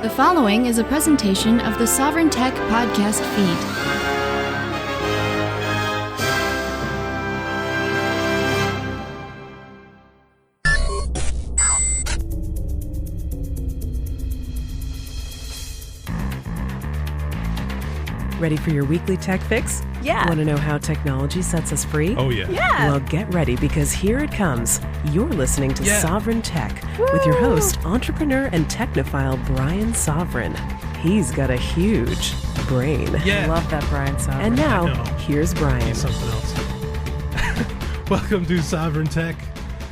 The following is a presentation of the Sovryn Tech podcast feed. Ready for your weekly tech fix? Yeah. Want to know how technology sets us free? Oh, yeah. Yeah. Well, get ready because here it comes. You're listening to Sovryn Tech with your host, entrepreneur and technophile Brian Sovryn. He's got a huge brain. Yeah. Love that Brian Sovryn. And now, here's Brian. He's something else. Welcome to Sovryn Tech.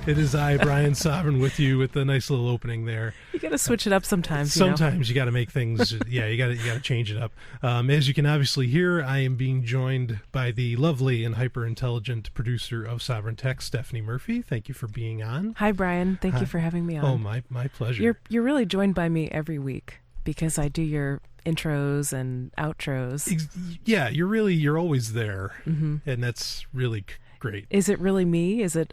It is I, Brian Sovryn, with you with the nice little opening there. You got to switch it up sometimes. Sometimes you got to make things. You got to change it up. As you can obviously hear, I am being joined by the lovely and hyper intelligent producer of Sovryn Tech, Stephanie Murphy. Thank you for being on. Hi, Brian. Thank you for having me on. Oh, my pleasure. You're really joined by me every week because I do your intros and outros. Yeah, you're always there, and that's really great. Is it really me? Is it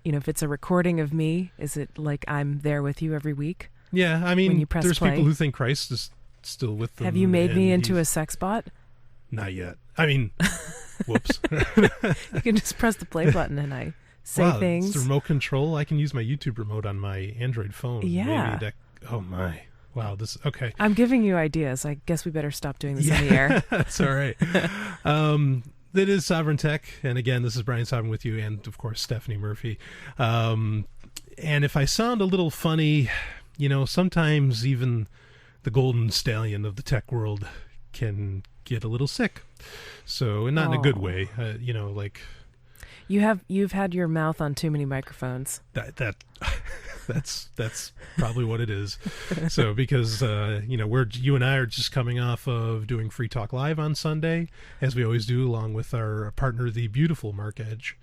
if it's a recording of me, is it like I'm there with you every week? Yeah, I mean, when you press there's play? people who think Christ is still with them. Have you made me into a sex bot? Not yet. I mean, whoops. You can just press the play button and I say things. It's the remote control. I can use my YouTube remote on my Android phone. Yeah. Maybe oh my. Wow, okay. I'm giving you ideas. I guess we better stop doing this on the air. That's all right. That is Sovryn Tech, and again, this is Brian Sovryn with you, and of course, Stephanie Murphy. And if I sound a little funny, sometimes even the Golden Stallion of the tech world can get a little sick. So, and not in a good way, like... You've had your mouth on too many microphones. That's probably what it is. So because you and I are just coming off of doing Free Talk Live on Sunday, as we always do, along with our partner, the beautiful Mark Edge.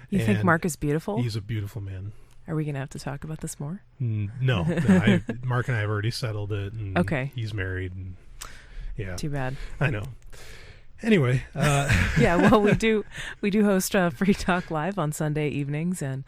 You think Mark is beautiful? He's a beautiful man. Are we gonna have to talk about this more? No. Mark and I have already settled it. And okay. He's married. And, yeah. Too bad. I know. Anyway, yeah. Well, we do host Free Talk Live on Sunday evenings, and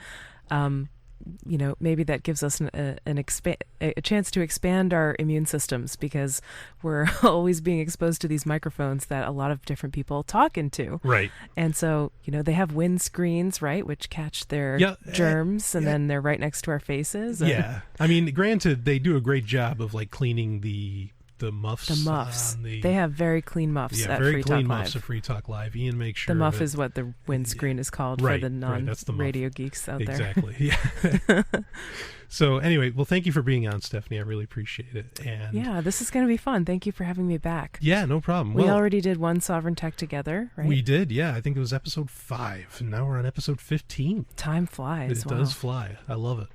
maybe that gives us a chance to expand our immune systems because we're always being exposed to these microphones that a lot of different people talk into. Right. And so they have wind screens, right, which catch their germs, and then they're right next to our faces. Yeah. I mean, granted, they do a great job of like cleaning the muffs. The muffs. They have very clean muffs at very Free clean Talk muffs Live. at Free Talk Live. Ian makes sure the muff is what the windscreen is called for the non-radio geeks out there. Exactly. Yeah. So anyway, well, thank you for being on, Stephanie. I really appreciate it. And yeah, this is going to be fun. Thank you for having me back. Yeah, no problem. We already did one Sovryn Tech together, right? We did, yeah. I think it was episode 5, and now we're on episode 15. Time flies. It does fly. I love it.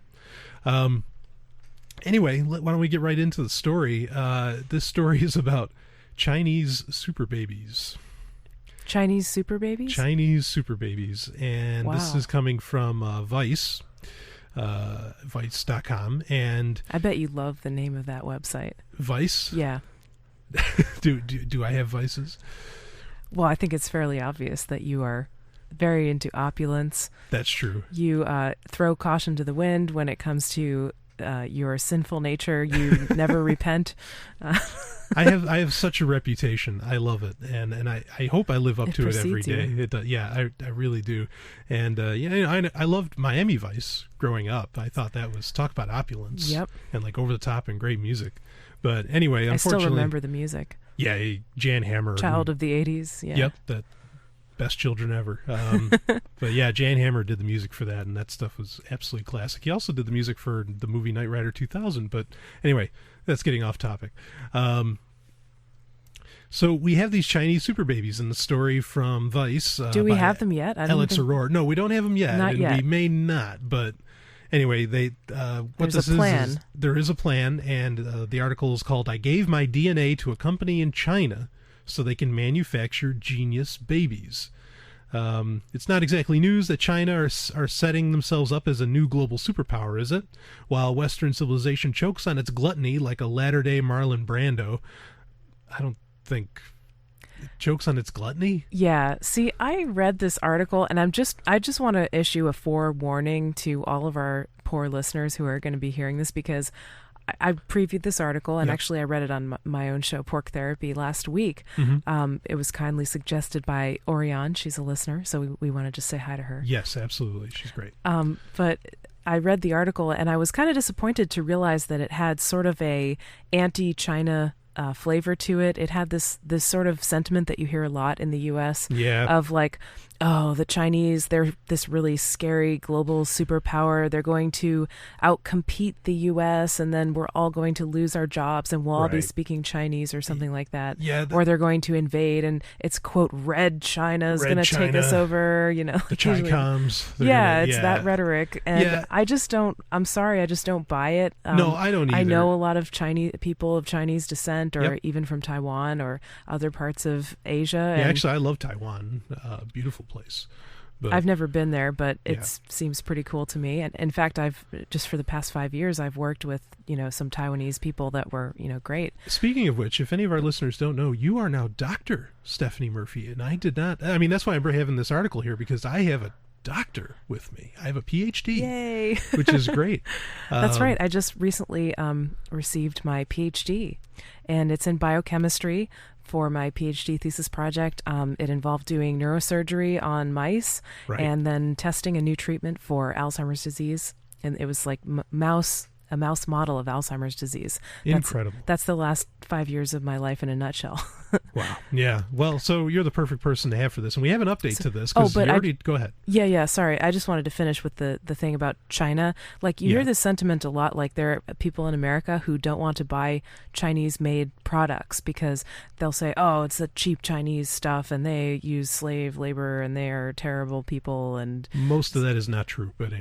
Anyway, why don't we get right into the story? This story is about Chinese super babies. Chinese super babies? Chinese super babies. And this is coming from Vice, Vice.com. And I bet you love the name of that website. Vice? Yeah. Do I have vices? Well, I think it's fairly obvious that you are very into opulence. That's true. You throw caution to the wind when it comes to your sinful nature. You never repent. I have such a reputation. I love it, and I hope I live up to it every day. I really do. And I loved Miami Vice growing up. I thought that was talk about opulence. Yep. And like over the top and great music. But anyway, I unfortunately, still remember the music. Yeah, Jan Hammer, child of the '80s. Yeah. Yep. That. Best children ever. But yeah, Jan Hammer did the music for that, and that stuff was absolutely classic. He also did the music for the movie Knight Rider 2000, but anyway, that's getting off topic. So we have these Chinese super babies in the story from Vice. Do we have them yet? Alex Aurora. No, we don't have them yet. Not yet. We may not, but anyway, There's a plan. There is a plan, and the article is called "I Gave My DNA to a Company in China so they can manufacture genius babies." It's not exactly news that China are setting themselves up as a new global superpower, is it? While Western civilization chokes on its gluttony like a latter-day Marlon Brando, I don't think it chokes on its gluttony. Yeah. See, I read this article, and I just want to issue a forewarning to all of our poor listeners who are going to be hearing this, because I previewed this article, and Yep. actually I read it on my own show, Pork Therapy, last week. It was kindly suggested by Orion. She's a listener, so we want to just say hi to her. Yes, absolutely. She's great. But I read the article, and I was kind of disappointed to realize that it had sort of a anti-China flavor to it. It had this sort of sentiment that you hear a lot in the U.S. Of like, oh, the Chinese, they're this really scary global superpower. They're going to outcompete the U.S. and then we're all going to lose our jobs and we'll all be speaking Chinese or something like that. Yeah, or they're going to invade and it's, quote, Red China's going to take us over, you know. The Chi-Coms. It's that rhetoric. And I just don't, I'm sorry, I just don't buy it. No, I don't either. I know a lot of people of Chinese descent or even from Taiwan or other parts of Asia. Yeah, actually, I love Taiwan. Beautiful place. But I've never been there, but it seems pretty cool to me. And in fact, I've just for the past 5 years, I've worked with, some Taiwanese people that were, great. Speaking of which, if any of our listeners don't know, you are now Dr. Stephanie Murphy, and I did not. I mean, that's why I'm having this article here, because I have a doctor with me. I have a PhD. Yay! Which is great. That's right. I just recently received my PhD, and it's in biochemistry. For my PhD thesis project, it involved doing neurosurgery on mice and then testing a new treatment for Alzheimer's disease. And it was like a mouse model of Alzheimer's disease. Incredible. That's the last 5 years of my life in a nutshell. Wow. Yeah. Well, so you're the perfect person to have for this. And we have an update to this. Go ahead. Yeah. Sorry. I just wanted to finish with the thing about China. Like you hear this sentiment a lot, like there are people in America who don't want to buy Chinese made products because they'll say, oh, it's the cheap Chinese stuff and they use slave labor and they are terrible people. And most of that is not true. But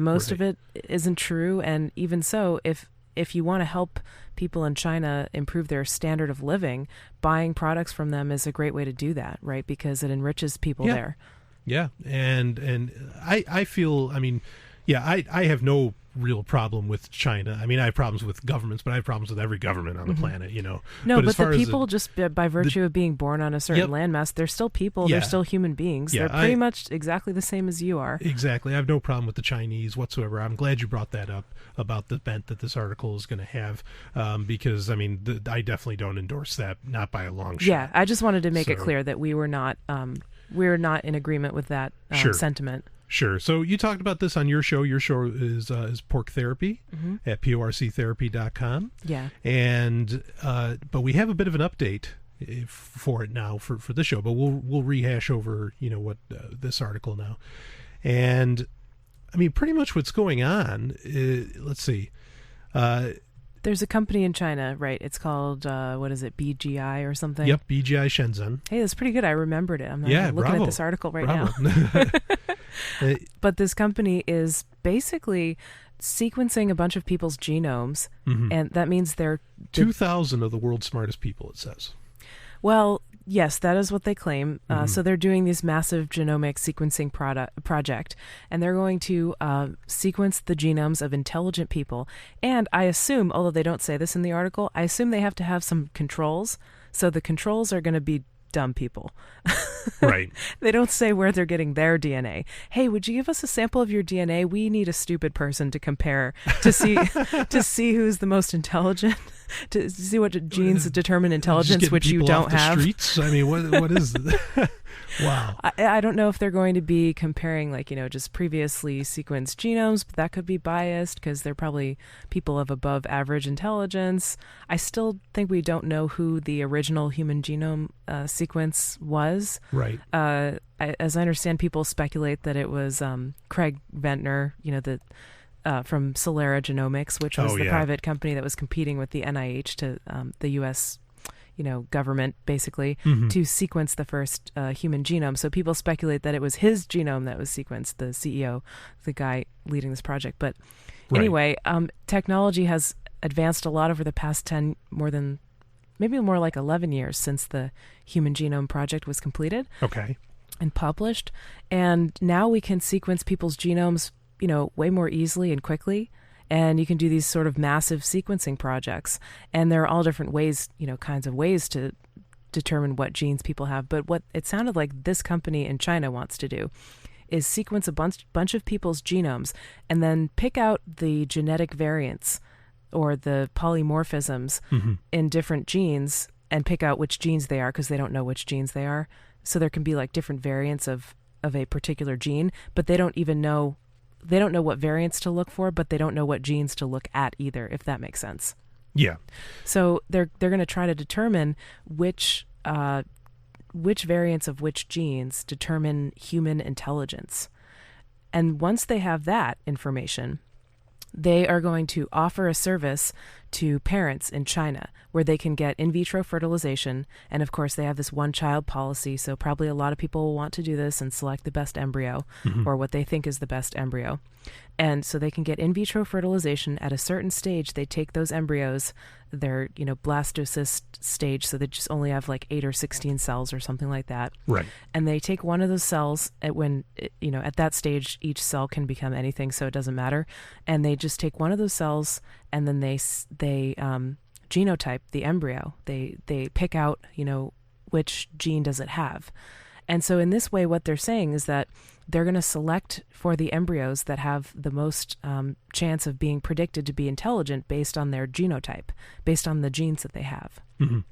most of it isn't true. And even so, if you want to help people in China improve their standard of living, buying products from them is a great way to do that, right? Because it enriches people there. Yeah. And I feel, I have no real problem with China. I mean, I have problems with governments, but I have problems with every government on the planet, No, but the people, just by virtue of being born on a certain landmass, they're still people. They're still human beings. They're pretty much exactly the same as you are. Exactly. I have no problem with the Chinese whatsoever. I'm glad you brought that up about the bent that this article is going to have, because, I definitely don't endorse that, not by a long shot. Yeah, I just wanted to make it clear that we're not in agreement with that sentiment. Sure. So you talked about this on your show. Your show is Pork Therapy at porctherapy.com. Yeah. And but we have a bit of an update for it now for the show. But we'll rehash over what this article now. And pretty much what's going on. Let's see. There's a company in China, right? It's called, what is it, BGI or something? Yep, BGI Shenzhen. Hey, that's pretty good. I remembered it. I'm looking at this article right now. But this company is basically sequencing a bunch of people's genomes, and that means they're 2,000 of the world's smartest people, it says. Well, yes, that is what they claim. So they're doing this massive genomic sequencing project, and they're going to sequence the genomes of intelligent people. And I assume, although they don't say this in the article, I assume they have to have some controls. So the controls are going to be dumb people. Right. They don't say where they're getting their DNA. Hey, would you give us a sample of your DNA? We need a stupid person to compare to see who's the most intelligent, to see what genes determine intelligence, which you don't have. Streets? What is that? Wow. I don't know if they're going to be comparing just previously sequenced genomes, but that could be biased because they're probably people of above average intelligence. I still think we don't know who the original human genome sequence was. Right. As I understand, people speculate that it was Craig Ventnor, from Celera Genomics, which was the private company that was competing with the NIH to the U.S. Government, basically, to sequence the first human genome. So people speculate that it was his genome that was sequenced, the CEO, the guy leading this project. But anyway, technology has advanced a lot over the past maybe more like 11 years since the Human Genome Project was completed. Okay. And published. And now we can sequence people's genomes, way more easily and quickly. And you can do these sort of massive sequencing projects. And there are all different ways, kinds of ways to determine what genes people have. But what it sounded like this company in China wants to do is sequence a bunch of people's genomes and then pick out the genetic variants or the polymorphisms in different genes and pick out which genes they are, because they don't know which genes they are. So there can be like different variants of a particular gene, but they don't know what variants to look for, but they don't know what genes to look at either, if that makes sense. Yeah. So they're going to try to determine which variants of which genes determine human intelligence. And once they have that information, they are going to offer a service to parents in China where they can get in vitro fertilization. And of course, they have this one-child policy, so probably a lot of people will want to do this and select the best embryo or what they think is the best embryo. And so they can get in vitro fertilization at a certain stage. They take those embryos, they're, blastocyst stage, so they just only have like 8 or 16 cells or something like that. Right. And they take one of those cells at that stage, each cell can become anything, so it doesn't matter. And they just take one of those cells and then they genotype the embryo. They pick out, which gene does it have. And so in this way, what they're saying is that they're going to select for the embryos that have the most chance of being predicted to be intelligent based on their genotype, based on the genes that they have. And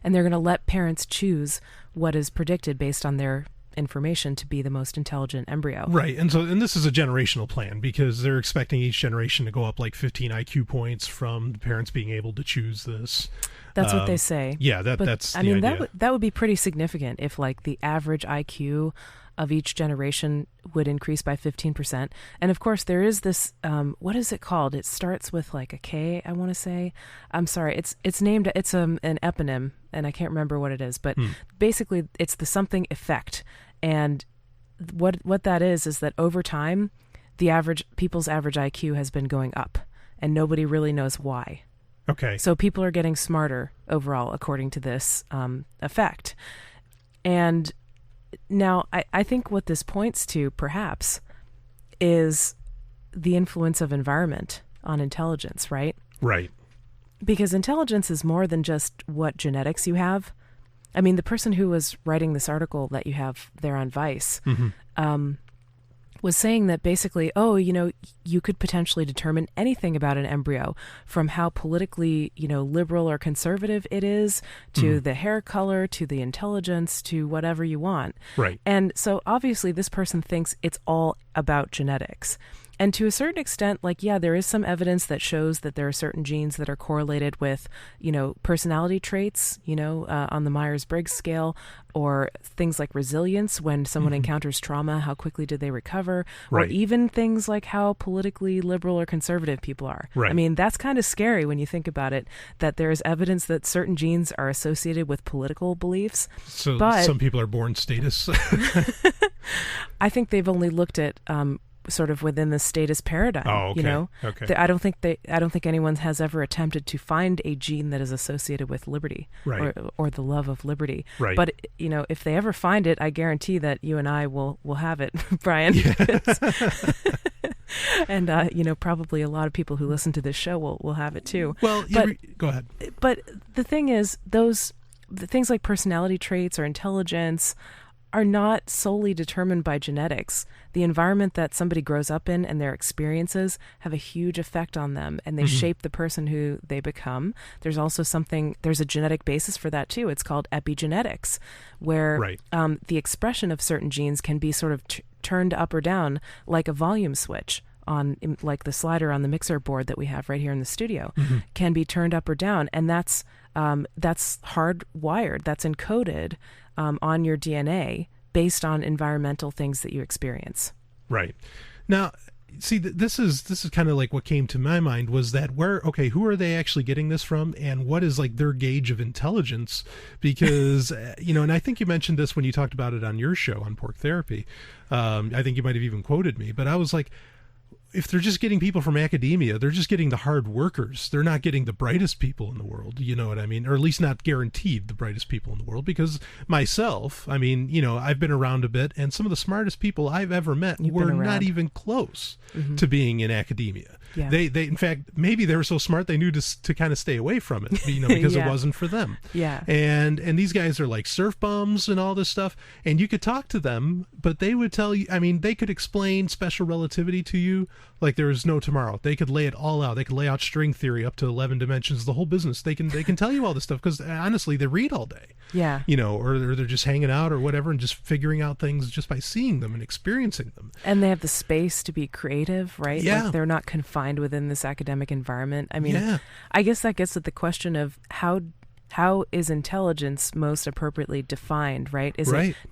they're going to let parents choose what is predicted based on their information to be the most intelligent embryo. Right. And this is a generational plan, because they're expecting each generation to go up like 15 IQ points from the parents being able to choose this. That's what they say. Yeah, that's the idea. That would be pretty significant if like the average IQ of each generation would increase by 15%. And of course there is this, what is it called? It starts with like a K, I want to say. I'm sorry. It's named, it's an eponym, and I can't remember what it is, but basically it's the something effect. And what that is that over time, people's average IQ has been going up, and nobody really knows why. Okay. So people are getting smarter overall, according to this effect. And now I think what this points to, perhaps, is the influence of environment on intelligence, right? Right. Because intelligence is more than just what genetics you have. I mean, the person who was writing this article that you have there on Vice was saying that basically, you could potentially determine anything about an embryo, from how politically, liberal or conservative it is, to the hair color, to the intelligence, to whatever you want. Right. And so obviously this person thinks it's all about genetics. And to a certain extent, there is some evidence that shows that there are certain genes that are correlated with, personality traits, on the Myers-Briggs scale, or things like resilience when someone encounters trauma, how quickly do they recover, right. or even things like how politically liberal or conservative people are. Right. I mean, that's kind of scary when you think about it, that there is evidence that certain genes are associated with political beliefs. So but some people are born status. I think they've only looked at sort of within the status paradigm. Oh, okay. Okay. I don't think anyone has ever attempted to find a gene that is associated with liberty, right. or the love of liberty. Right. But if they ever find it, I guarantee that you and I will have it, Brian. And probably a lot of people who listen to this show will have it too. Well, go ahead. But the thing is, the things like personality traits or intelligence are not solely determined by genetics. The environment that somebody grows up in and their experiences have a huge effect on them, and they shape the person who they become. There's also there's a genetic basis for that too. It's called epigenetics, where right. The expression of certain genes can be sort of turned up or down like a volume switch like the slider on the mixer board that we have right here in the studio can be turned up or down. And that's hardwired, that's encoded on your DNA based on environmental things that you experience. Right. Now, see, this is kind of like what came to my mind was that who are they actually getting this from, and what is like their gauge of intelligence? Because, and I think you mentioned this when you talked about it on your show on Pork Therapy. I think you might have even quoted me, but I was like, if they're just getting people from academia, they're just getting the hard workers. They're not getting the brightest people in the world. You know what I mean? Or at least not guaranteed the brightest people in the world. Because myself, I mean, I've been around a bit, and some of the smartest people I've ever met were not even close to being in academia. Yeah. They in fact, maybe they were so smart they knew to kind of stay away from it, because yeah. it wasn't for them. Yeah. And these guys are like surf bums and all this stuff, and you could talk to them, but they would tell you, I mean, they could explain special relativity to you like there is no tomorrow. They could lay it all out. They could lay out string theory up to 11 dimensions, the whole business. They can tell you all this stuff because honestly, they read all day. Yeah. Or they're just hanging out or whatever and just figuring out things just by seeing them and experiencing them. And they have the space to be creative, right? Yeah. Like they're not confined within this academic environment. I mean, I guess that gets at the question of how is intelligence most appropriately defined, right?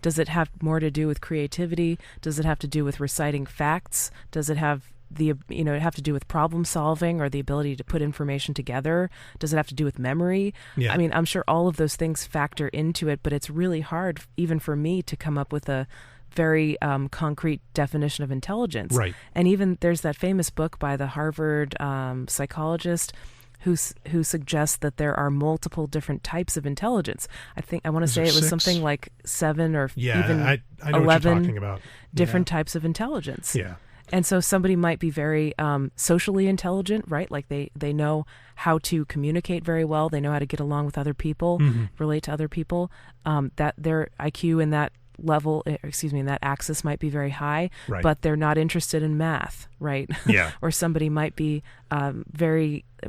Does it have more to do with creativity? Does it have to do with reciting facts? Does it have have to do with problem solving or the ability to put information together? Does it have to do with memory? Yeah. I mean, I'm sure all of those things factor into it, but it's really hard even for me to come up with a very concrete definition of intelligence. Right. And even there's that famous book by the Harvard psychologist who suggests that there are multiple different types of intelligence. I want to say it was 6? something like 7 or even I know 11 what you're talking about. different types of intelligence. Yeah. And so somebody might be very socially intelligent, right? Like they know how to communicate very well. They know how to get along with other people, relate to other people. That their IQ in that level, in that axis might be very high, right. but they're not interested in math, right? Yeah. Or somebody might be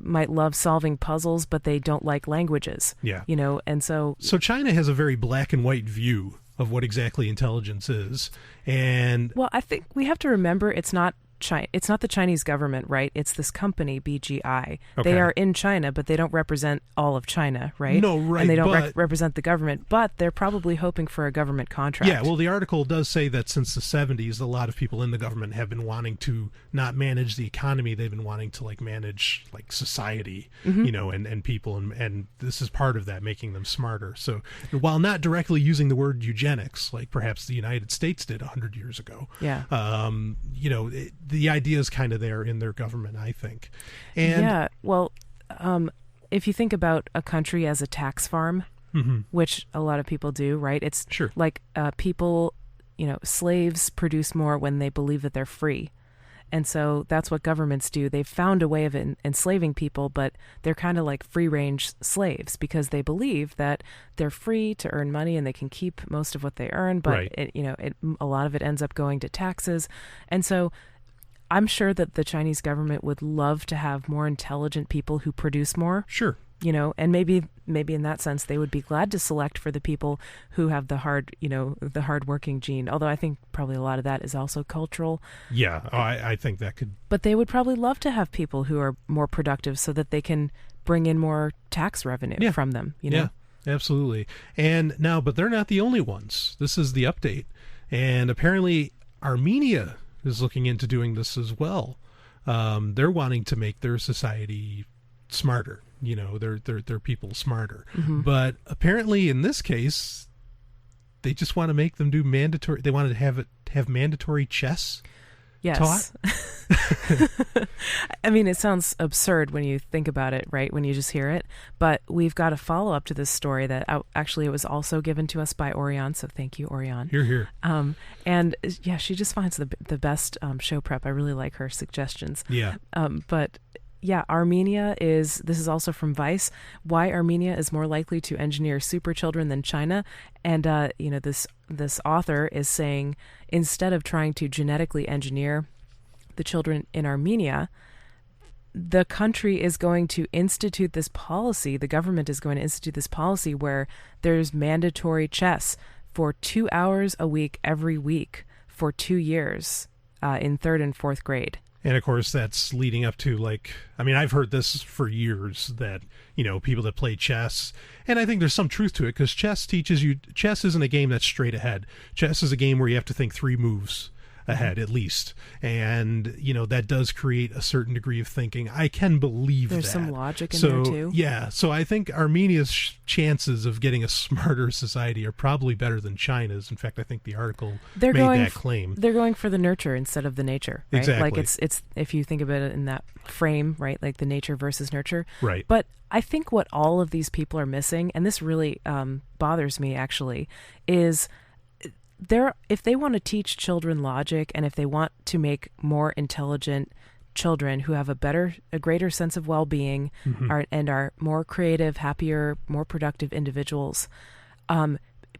might love solving puzzles, but they don't like languages. Yeah. And so China has a very black and white view of what exactly intelligence is. And well, I think we have to remember it's not the Chinese government, right? It's this company, BGI. Okay. They are in China, but they don't represent all of China, right? No, right. And they don't represent the government, but they're probably hoping for a government contract. Yeah, well, the article does say that since the 70s, a lot of people in the government have been wanting to not manage the economy. They've been wanting to manage society, and people. And this is part of that, making them smarter. So while not directly using the word eugenics, like perhaps the United States did 100 years ago, the idea is kind of there in their government, I think. And yeah, well, if you think about a country as a tax farm, which a lot of people do, right? It's sure. like people, slaves produce more when they believe that they're free. And so that's what governments do. They've found a way of enslaving people, but they're kind of like free-range slaves because they believe that they're free to earn money and they can keep most of what they earn, but right. A lot of it ends up going to taxes. And so I'm sure that the Chinese government would love to have more intelligent people who produce more. Sure. And maybe in that sense they would be glad to select for the people who have the hard-working gene. Although I think probably a lot of that is also cultural. Yeah, I think that could. But they would probably love to have people who are more productive so that they can bring in more tax revenue from them. Yeah, absolutely. And now, but they're not the only ones. This is the update, and apparently Armenia is looking into doing this as well. They're wanting to make their society smarter. Their people smarter. But apparently in this case, they just want to make them do mandatory. They wanted to have mandatory chess taught. I mean, it sounds absurd when you think about it, right? When you just hear it. But we've got a follow-up to this story that actually it was also given to us by Orion. So thank you, Orion. Hear, hear. And yeah, she just finds the best show prep. I really like her suggestions. Yeah. But yeah, this is also from Vice, why Armenia is more likely to engineer super children than China. And, this author is saying, instead of trying to genetically engineer the children in Armenia, the country is going to institute this policy, the government is going to institute this policy where there's mandatory chess for 2 hours a week every week for 2 years in 3rd and 4th grade. And of course, that's leading up to I've heard this for years that, people that play chess, and I think there's some truth to it because chess isn't a game that's straight ahead. Chess is a game where you have to think 3 moves ahead at least, and that does create a certain degree of thinking. I can believe there's that. Some logic in there too. Yeah, so I think Armenia's chances of getting a smarter society are probably better than China's. In fact, I think the article made that claim. They're going for the nurture instead of the nature, right? Exactly. Like it's if you think about it in that frame, right? Like the nature versus nurture. Right. But I think what all of these people are missing, and this really bothers me actually, is if they want to teach children logic and if they want to make more intelligent children who have a greater sense of well-being and are more creative, happier, more productive individuals,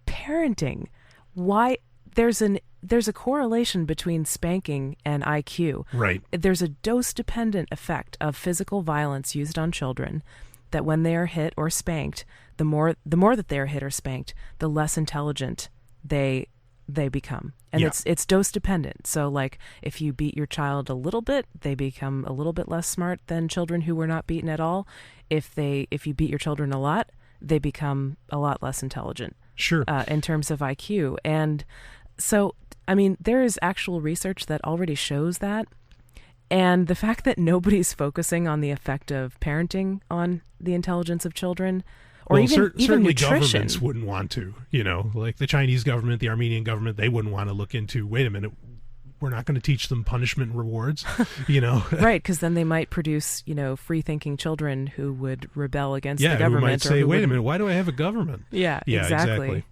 parenting, why there's there's a correlation between spanking and IQ. Right. There's a dose-dependent effect of physical violence used on children that when they are hit or spanked, the more that they are hit or spanked, the less intelligent they become. And it's dose dependent. So like if you beat your child a little bit, they become a little bit less smart than children who were not beaten at all. If you beat your children a lot, they become a lot less intelligent. Sure. In terms of IQ. And so, I mean, there is actual research that already shows that. And the fact that nobody's focusing on the effect of parenting on the intelligence of children, or even certainly nutrition. Governments wouldn't want to, like the Chinese government, the Armenian government, they wouldn't want to look into, wait a minute, we're not going to teach them punishment and rewards, Right, because then they might produce, free-thinking children who would rebel against the government. Who might say, wait a minute, why do I have a government? Yeah, exactly.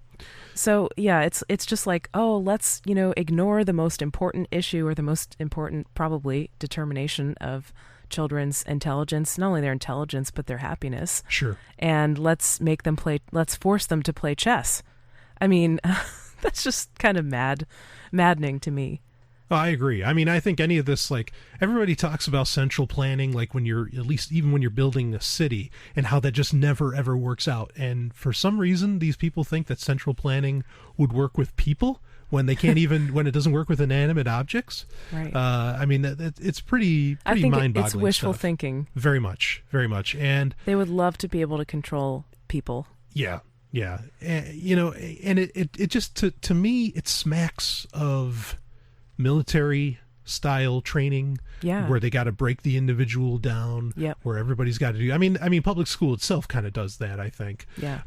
So, yeah, it's just like, oh, let's, ignore the most important issue or the most important, probably, determination of children's intelligence, not only their intelligence, but their happiness. Sure. And let's force them to play chess. I mean, that's just kind of maddening to me. Oh, I agree. I mean, I think any of this, like, everybody talks about central planning, like when you're, at least even when you're building a city, and how that just never, ever works out. And for some reason, these people think that central planning would work with people when they can't even, when it doesn't work with inanimate objects. Right. I mean, it's pretty I think mind-boggling it's wishful stuff. thinking. Very much, very much. And they would love to be able to control people. Yeah. And, and it just, to me, it smacks of military style training, where they got to break the individual down, where everybody's got to do. I mean, public school itself kind of does that, I think. Yeah.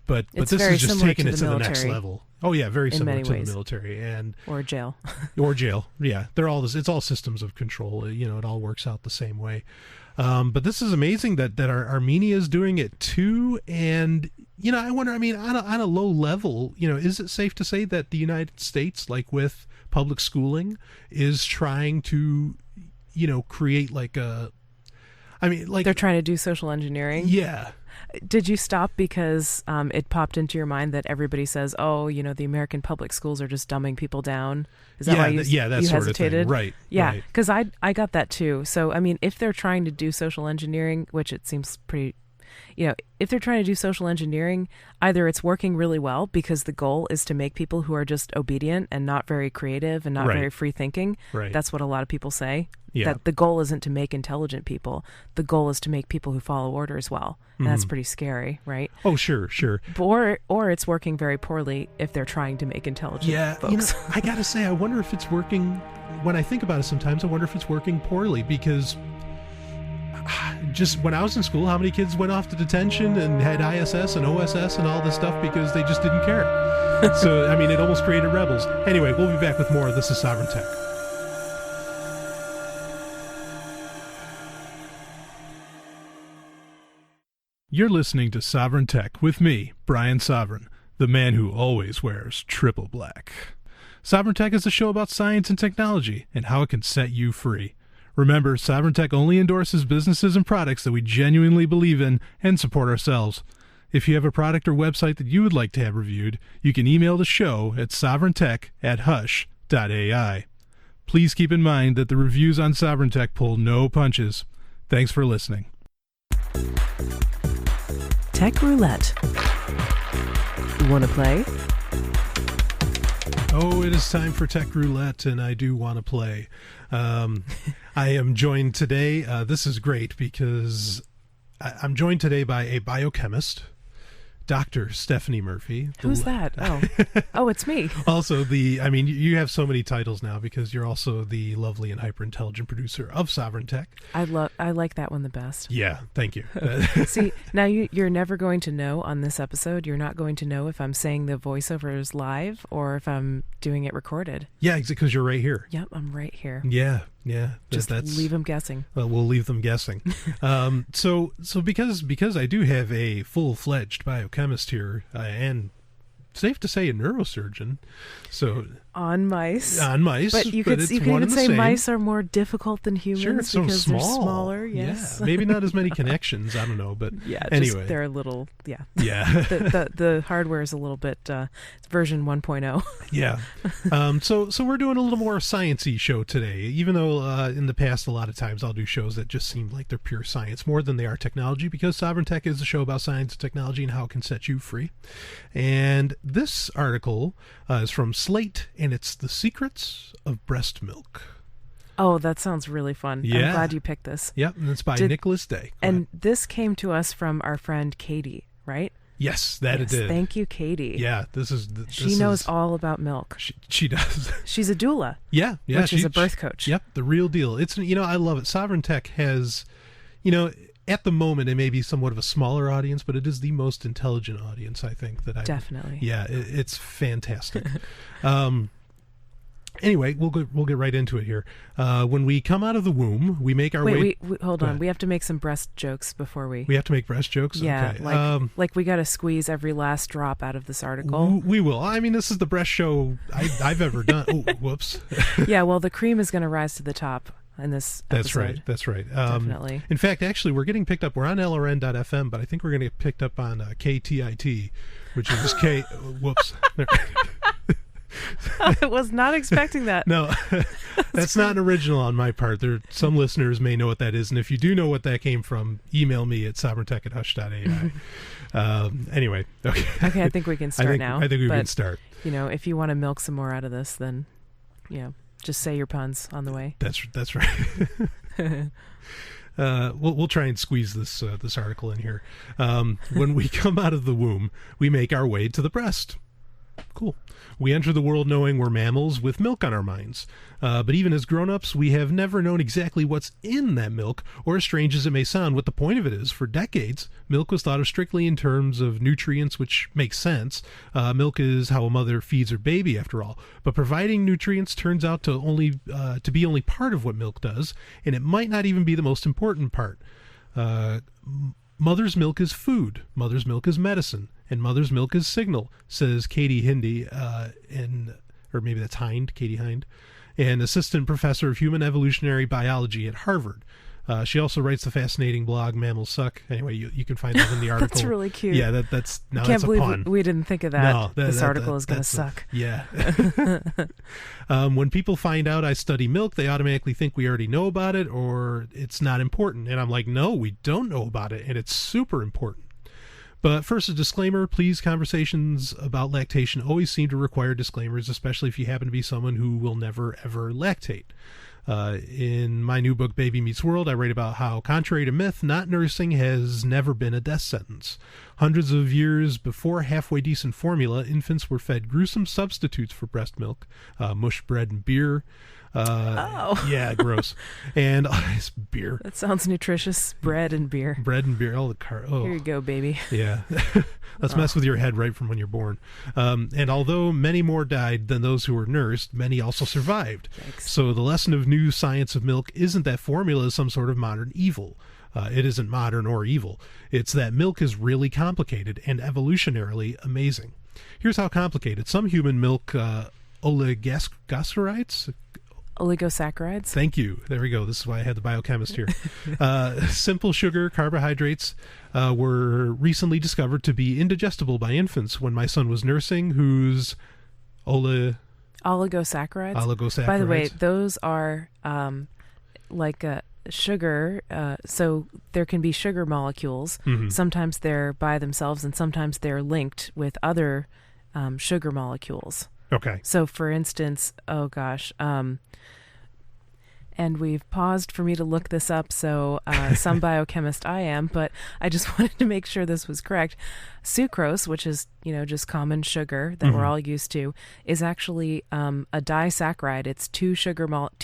But this is just taking it to the next level. Oh yeah, very similar to the military or jail. Or jail. Yeah, it's all systems of control. It all works out the same way. But this is amazing that Armenia is doing it too. And I wonder. I mean, on a low level, is it safe to say that the United States, like with public schooling, is trying to, create like a. I mean, like they're trying to do social engineering. Yeah. Did you stop because it popped into your mind that everybody says, "Oh, the American public schools are just dumbing people down"? Is that why you that you sort hesitated? Of thing. Right. Yeah, because I got that too. So I mean, if they're trying to do social engineering, which it seems pretty, if they're trying to do social engineering, either it's working really well because the goal is to make people who are just obedient and not very creative and not very free thinking. Right. That's what a lot of people say. Yeah. That the goal isn't to make intelligent people. The goal is to make people who follow orders well. And that's pretty scary, right? Oh, sure. Or it's working very poorly if they're trying to make intelligent folks. I gotta say, I wonder if it's working. When I think about it sometimes, I wonder if it's working poorly because just when I was in school, how many kids went off to detention and had ISS and OSS and all this stuff because they just didn't care? So, I mean, it almost created rebels. Anyway, we'll be back with more. This is Sovryn Tech. You're listening to Sovryn Tech with me, Brian Sovryn, the man who always wears triple black. Sovryn Tech is a show about science and technology and how it can set you free. Remember, Sovryn Tech only endorses businesses and products that we genuinely believe in and support ourselves. If you have a product or website that you would like to have reviewed, you can email the show at sovryntech@hush.ai. Please keep in mind that the reviews on Sovryn Tech pull no punches. Thanks for listening. Tech Roulette. Want to play? Oh, it is time for Tech Roulette, and I do want to play. I am joined today. This is great because I'm joined today by a biochemist, Dr. Stephanie Murphy. Who's that? Oh, it's me. Also, you have so many titles now because you're also the lovely and hyper-intelligent producer of Sovryn Tech. I like that one the best. Yeah, thank you. See, now you're never going to know on this episode. You're not going to know if I'm saying the voiceovers live or if I'm doing it recorded. Yeah, because you're right here. Yep, I'm right here. Yeah. Just leave them guessing. Well, we'll leave them guessing. So because I do have a full-fledged biochemist here, and safe to say a neurosurgeon. So On mice. But you could even say mice are more difficult than humans because they're smaller. Yes. Yeah, maybe not as many connections. I don't know, but anyway, they're a little. Yeah. the hardware is a little bit. It's version 1.0. Yeah. So we're doing a little more sciencey show today, even though in the past a lot of times I'll do shows that just seem like they're pure science more than they are technology, because Sovryn Tech is a show about science and technology and how it can set you free. And this article is from Slate, and it's The Secrets of Breast Milk. Oh, that sounds really fun. Yeah. I'm glad you picked this. Yep, and it's by Nicholas Day. And this came to us from our friend Katie, right? Yes, it did. Thank you, Katie. Yeah, she knows all about milk. She does. She's a doula. Yeah. Which is a birth coach. Yep, the real deal. It's, I love it. Sovryn Tech has, at the moment, it may be somewhat of a smaller audience, but it is the most intelligent audience, I think, that I definitely. Yeah, it's fantastic. Anyway, we'll get right into it here. When we come out of the womb, we make our way. Wait, hold on. We have to make some breast jokes before we. We have to make breast jokes. Yeah, okay. like we got to squeeze every last drop out of this article. We will. I mean, this is the breast show I've ever done. Oh, whoops. Yeah, well, the cream is going to rise to the top in this episode. That's right. Definitely. In fact, actually, we're getting picked up. We're on LRN.FM, but I think we're going to get picked up on KTIT, which is K. Whoops. I was not expecting that. No, that's not an original on my part. Some listeners may know what that is, and if you do know what that came from, email me at sovryn.tech@hush.ai. Anyway, okay. Okay, I think we can start now. I think we can start. If you want to milk some more out of this, then, just say your puns on the way. That's right. We'll try and squeeze this article in here. When we come out of the womb, we make our way to the breast. Cool. We enter the world knowing we're mammals with milk on our minds. But even as grown-ups, we have never known exactly what's in that milk, or as strange as it may sound, what the point of it is. For decades, milk was thought of strictly in terms of nutrients, which makes sense. Milk is how a mother feeds her baby, after all. But providing nutrients turns out to be only part of what milk does, and it might not even be the most important part. Mother's milk is food. Mother's milk is medicine. And mother's milk is signal, says Katie Hindi, or maybe that's Hind, Katie Hind, an assistant professor of human evolutionary biology at Harvard. She also writes the fascinating blog Mammals Suck. Anyway, you can find that in the article. That's really cute. Yeah, that's a pun. Can't believe we didn't think of that. No, this article is going to suck. Yeah. When people find out I study milk, they automatically think we already know about it or it's not important. And I'm like, no, we don't know about it, and it's super important. But first, a disclaimer, please. Conversations about lactation always seem to require disclaimers, especially if you happen to be someone who will never, ever lactate. In my new book, Baby Meets World, I write about how, contrary to myth, not nursing has never been a death sentence. Hundreds of years before halfway decent formula, infants were fed gruesome substitutes for breast milk, mush bread and beer. Yeah, gross. And it's beer. That sounds nutritious. Bread and beer. All the Here you go, baby. Yeah. Let's mess with your head right from when you're born. And although many more died than those who were nursed, many also survived. Yikes. So the lesson of new science of milk isn't that formula is some sort of modern evil. It isn't modern or evil. It's that milk is really complicated and evolutionarily amazing. Here's how complicated. Some human milk oligosaccharides. Thank you. There we go. This is why I had the biochemist here. Simple sugar carbohydrates were recently discovered to be indigestible by infants when my son was nursing, whose oligosaccharides. By the way, those are like a sugar. So there can be sugar molecules. Mm-hmm. Sometimes they're by themselves, and sometimes they're linked with other sugar molecules. Okay. So, for instance, and we've paused for me to look this up, so some biochemist I am, but I just wanted to make sure this was correct. Sucrose, which is, just common sugar that we're all used to, is actually a disaccharide. It's two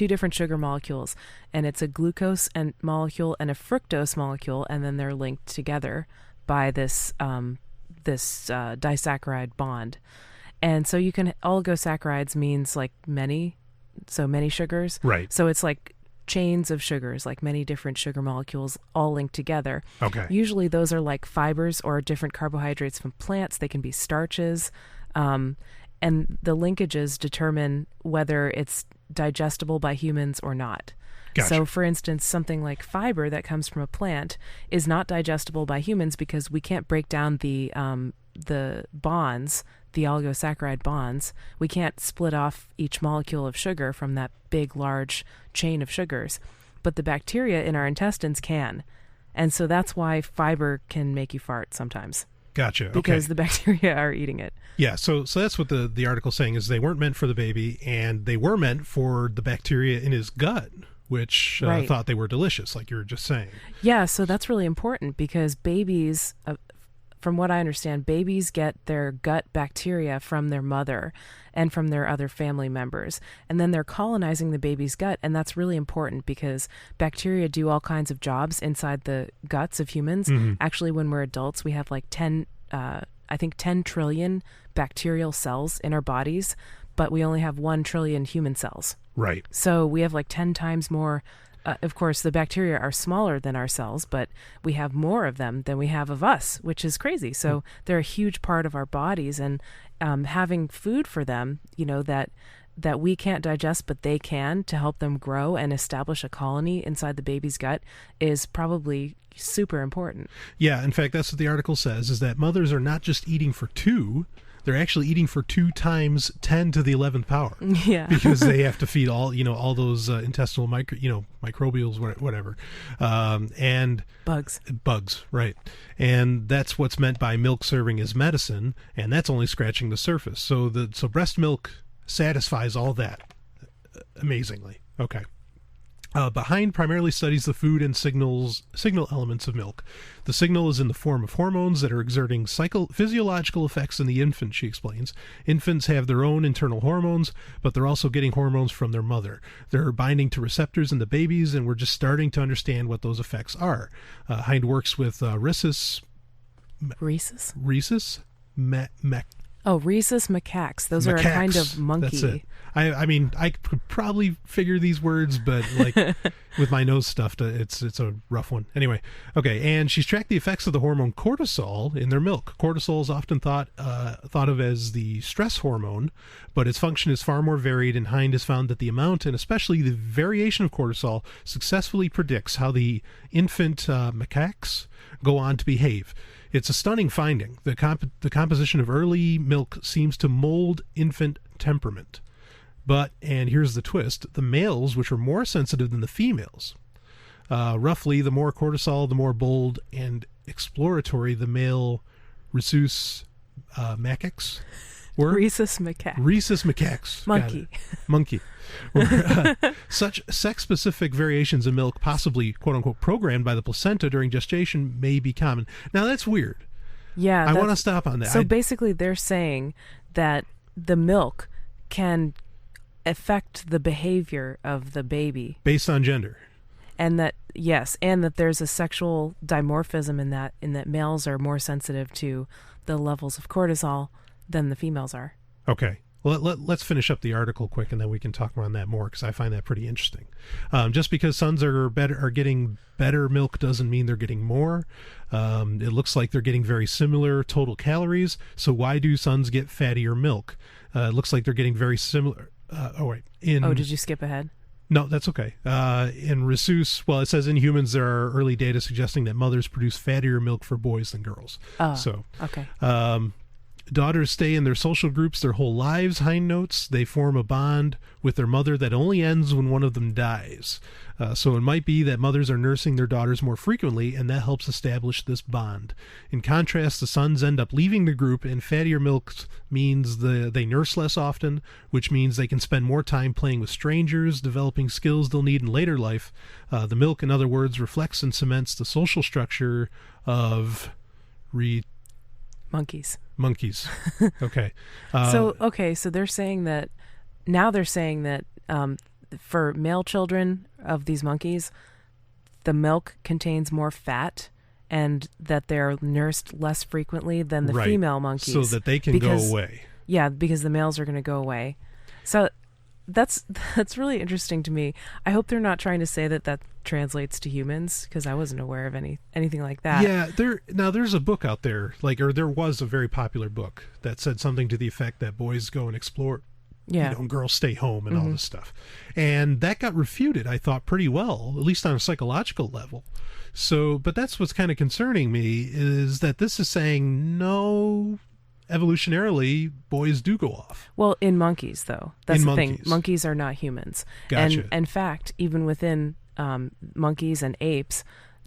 different sugar molecules, and it's a glucose molecule and a fructose molecule, and then they're linked together by this disaccharide bond. And so oligosaccharides means like many sugars. Right. So it's like chains of sugars, like many different sugar molecules all linked together. Okay. Usually those are like fibers or different carbohydrates from plants. They can be starches. And and the linkages determine whether it's digestible by humans or not. Gotcha. So, for instance, something like fiber that comes from a plant is not digestible by humans because we can't break down the bonds, the oligosaccharide bonds. We can't split off each molecule of sugar from that big, large chain of sugars. But the bacteria in our intestines can. And so that's why fiber can make you fart sometimes. Gotcha. Because the bacteria are eating it. Yeah, so that's what the article's saying, is they weren't meant for the baby, and they were meant for the bacteria in his gut, which thought they were delicious, like you were just saying. Yeah, so that's really important because babies, from what I understand, babies get their gut bacteria from their mother and from their other family members. And then they're colonizing the baby's gut, and that's really important because bacteria do all kinds of jobs inside the guts of humans. Mm-hmm. Actually, when we're adults, we have like 10 trillion bacterial cells in our bodies, but we only have 1 trillion human cells. Right. So we have like 10 times more. Of course, the bacteria are smaller than our cells, but we have more of them than we have of us, which is crazy. So they're a huge part of our bodies, and having food for them, that we can't digest, but they can, to help them grow and establish a colony inside the baby's gut is probably super important. Yeah, in fact, that's what the article says, is that mothers are not just eating for 2, they're actually eating for 2 times 10 to the 11th power. Yeah. Because they have to feed all those intestinal microbials, whatever. And bugs, right. And that's what's meant by milk serving as medicine, and that's only scratching the surface. So breast milk satisfies all that amazingly. Okay. Behind primarily studies the food and signal elements of milk. The signal is in the form of hormones that are exerting physiological effects in the infant, she explains. Infants have their own internal hormones, but they're also getting hormones from their mother. They're binding to receptors in the babies, and we're just starting to understand what those effects are. Hind works with rhesus macaques. Those are a kind of monkey. That's it. I mean, I could probably figure these words, but like with my nose stuffed, it's a rough one. Anyway, okay. And she's tracked the effects of the hormone cortisol in their milk. Cortisol is often thought of as the stress hormone, but its function is far more varied. And Hind has found that the amount and especially the variation of cortisol successfully predicts how the infant macaques go on to behave. It's a stunning finding. The composition of early milk seems to mold infant temperament. But, and here's the twist, the males, which are more sensitive than the females, roughly the more cortisol, the more bold and exploratory the male rhesus macaques were. Rhesus macaque. Rhesus macaques. Monkey. Such sex-specific variations in milk, possibly, quote-unquote, programmed by the placenta during gestation, may be common. Now, that's weird. Yeah. I want to stop on that. So basically, they're saying that the milk can affect the behavior of the baby. Based on gender. And that, yes, and that there's a sexual dimorphism in that males are more sensitive to the levels of cortisol than the females are. Okay. Well, let's finish up the article quick, and then we can talk on that more, because I find that pretty interesting. Just because sons are getting better milk doesn't mean they're getting more. It looks like they're getting very similar total calories. So why do sons get fattier milk? It looks like they're getting very similar. Did you skip ahead? No, that's okay. In rhesus, well, it says in humans there are early data suggesting that mothers produce fattier milk for boys than girls. Okay. Daughters stay in their social groups their whole lives, Hind notes. They form a bond with their mother that only ends when one of them dies. So it might be that mothers are nursing their daughters more frequently, and that helps establish this bond. In contrast, the sons end up leaving the group, and fattier milk means they nurse less often, which means they can spend more time playing with strangers, developing skills they'll need in later life. The milk, in other words, reflects and cements the social structure of monkeys. Okay. So they're saying that for male children of these monkeys, the milk contains more fat, and that they're nursed less frequently than the female monkeys. So that they can go away. Yeah, because the males are going to go away. So that's really interesting to me. I hope they're not trying to say that translates to humans, because I wasn't aware of anything like that. Yeah, there's a book out there, there was a very popular book that said something to the effect that boys go and explore, and girls stay home and all this stuff. And that got refuted, I thought, pretty well, at least on a psychological level. So, but that's what's kind of concerning me, is that this is saying no. Evolutionarily, boys do go off. Well, in monkeys, though. That's the thing. Monkeys are not humans. Gotcha. And in fact, even within monkeys and apes,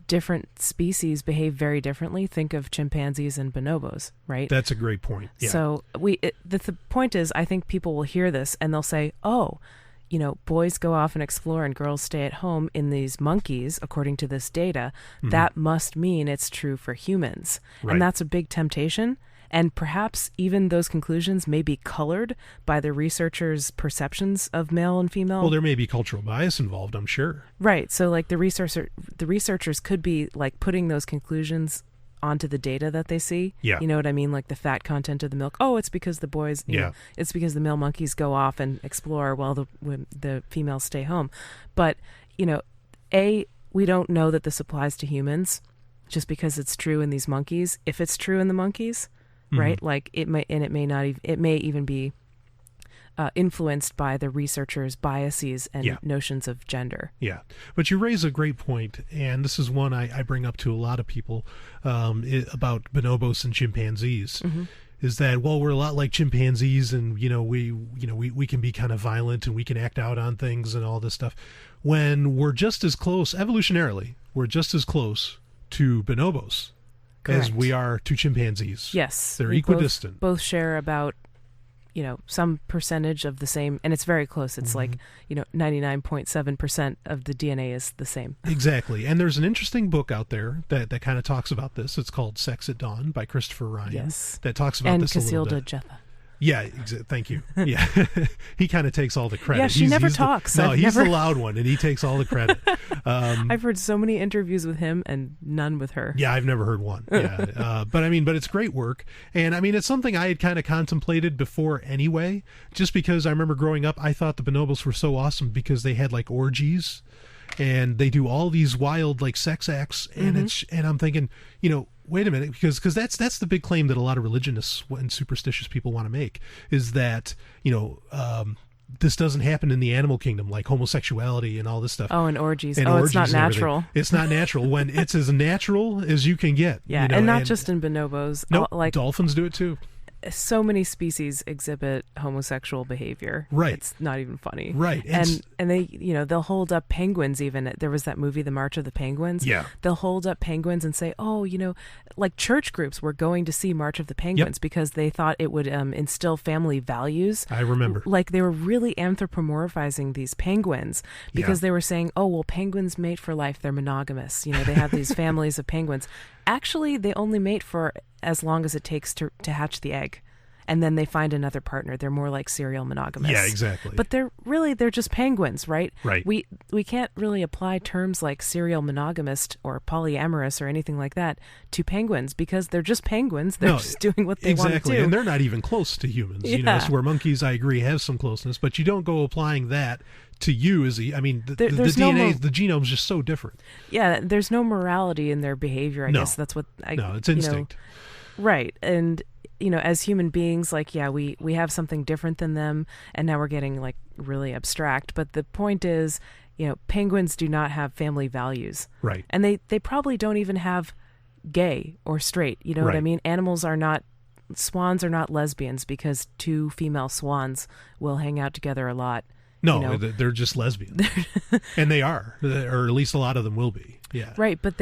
different species behave very differently. Think of chimpanzees and bonobos, right? That's a great point. Yeah. So the point is, I think people will hear this and they'll say, oh, boys go off and explore and girls stay at home in these monkeys, according to this data. Mm-hmm. That must mean it's true for humans. Right. And that's a big temptation. And perhaps even those conclusions may be colored by the researchers' perceptions of male and female. Well, there may be cultural bias involved, I'm sure. Right. So, the researchers could be putting those conclusions onto the data that they see. Yeah. You know what I mean? Like the fat content of the milk. Oh, it's because the boys. You know, it's because the male monkeys go off and explore while the females stay home. But we don't know that this applies to humans, just because it's true in these monkeys. If it's true in the monkeys. Right, it may even be influenced by the researchers' biases and notions of gender. Yeah, but you raise a great point, and this is one I bring up to a lot of people about bonobos and chimpanzees. Mm-hmm. Is that, well, we're a lot like chimpanzees, and we can be kind of violent and we can act out on things and all this stuff. When we're just as close evolutionarily, we're just as close to bonobos. Correct. As we are to chimpanzees. Yes. They're equidistant. Both share about, some percentage of the same, and it's very close. It's 99.7% of the DNA is the same. Exactly. And there's an interesting book out there that kind of talks about this. It's called Sex at Dawn by Christopher Ryan. Yes. That talks about this a little bit. And Casilda Jetha. Yeah, thank you. Yeah, he kind of takes all the credit. Yeah, she's never talks. He's the loud one, and he takes all the credit. I've heard so many interviews with him, and none with her. Yeah, I've never heard one. Yeah, but it's great work, and it's something I had kind of contemplated before anyway. Just because I remember growing up, I thought the bonobos were so awesome because they had orgies, and they do all these wild sex acts, and and I'm thinking, wait a minute, because that's the big claim that a lot of religionists and superstitious people want to make, is that this doesn't happen in the animal kingdom, like homosexuality and all this stuff. Oh, and orgies. It's not natural. It's not natural when it's as natural as you can get. Yeah, and not just in bonobos. No, dolphins do it too. So many species exhibit homosexual behavior. Right. It's not even funny. Right. And they, they'll hold up penguins even. There was that movie, The March of the Penguins. Yeah. They'll hold up penguins and say, oh, church groups were going to see March of the Penguins because they thought it would instill family values. I remember. They were really anthropomorphizing these penguins because they were saying, oh, well, penguins mate for life. They're monogamous. They have these families of penguins. Actually, they only mate for as long as it takes to hatch the egg. And then they find another partner. They're more like serial monogamous. Yeah, exactly. But they're just penguins, right? Right. We can't really apply terms like serial monogamist or polyamorous or anything like that to penguins because they're just penguins. They're just doing what they want to do. Exactly, and they're not even close to humans. Yeah. So where monkeys, I agree, have some closeness, but you don't go applying that to you as the DNA, the genome's just so different. Yeah, there's no morality in their behavior. I guess that's what it's instinct. Right. And as human beings, we have something different than them, and now we're getting really abstract. But the point is, penguins do not have family values. Right. And they probably don't even have gay or straight. You know what I mean? Swans are not lesbians because two female swans will hang out together a lot. No, they're just lesbians. And they are, or at least a lot of them will be. Yeah. Right. But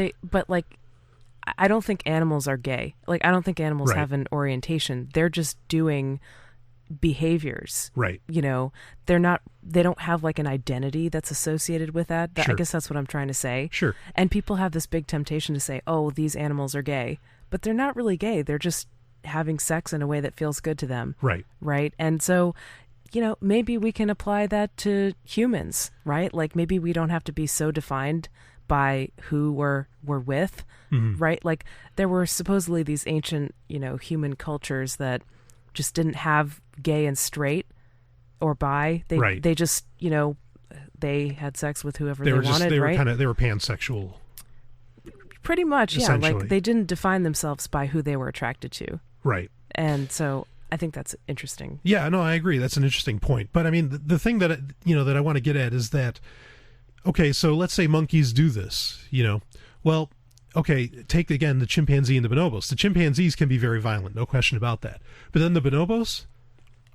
I don't think animals are gay. I don't think animals have an orientation. They're just doing behaviors. Right. They don't have an identity that's associated with that. Sure. I guess that's what I'm trying to say. Sure. And people have this big temptation to say, oh, these animals are gay. But they're not really gay. They're just having sex in a way that feels good to them. Right. Right. And so, maybe we can apply that to humans, right? Maybe we don't have to be so defined by who we're with, right? There were supposedly these ancient, human cultures that just didn't have gay and straight or bi. They just, they had sex with whoever they wanted, right? They were pansexual. Pretty much, yeah. Like they didn't define themselves by who they were attracted to. Right. And so I think that's interesting. Yeah, no, I agree. That's an interesting point. But I mean, the thing that that I want to get at is that, okay, so let's say monkeys do this. Well, okay, take again the chimpanzee and the bonobos. The chimpanzees can be very violent, no question about that. But then the bonobos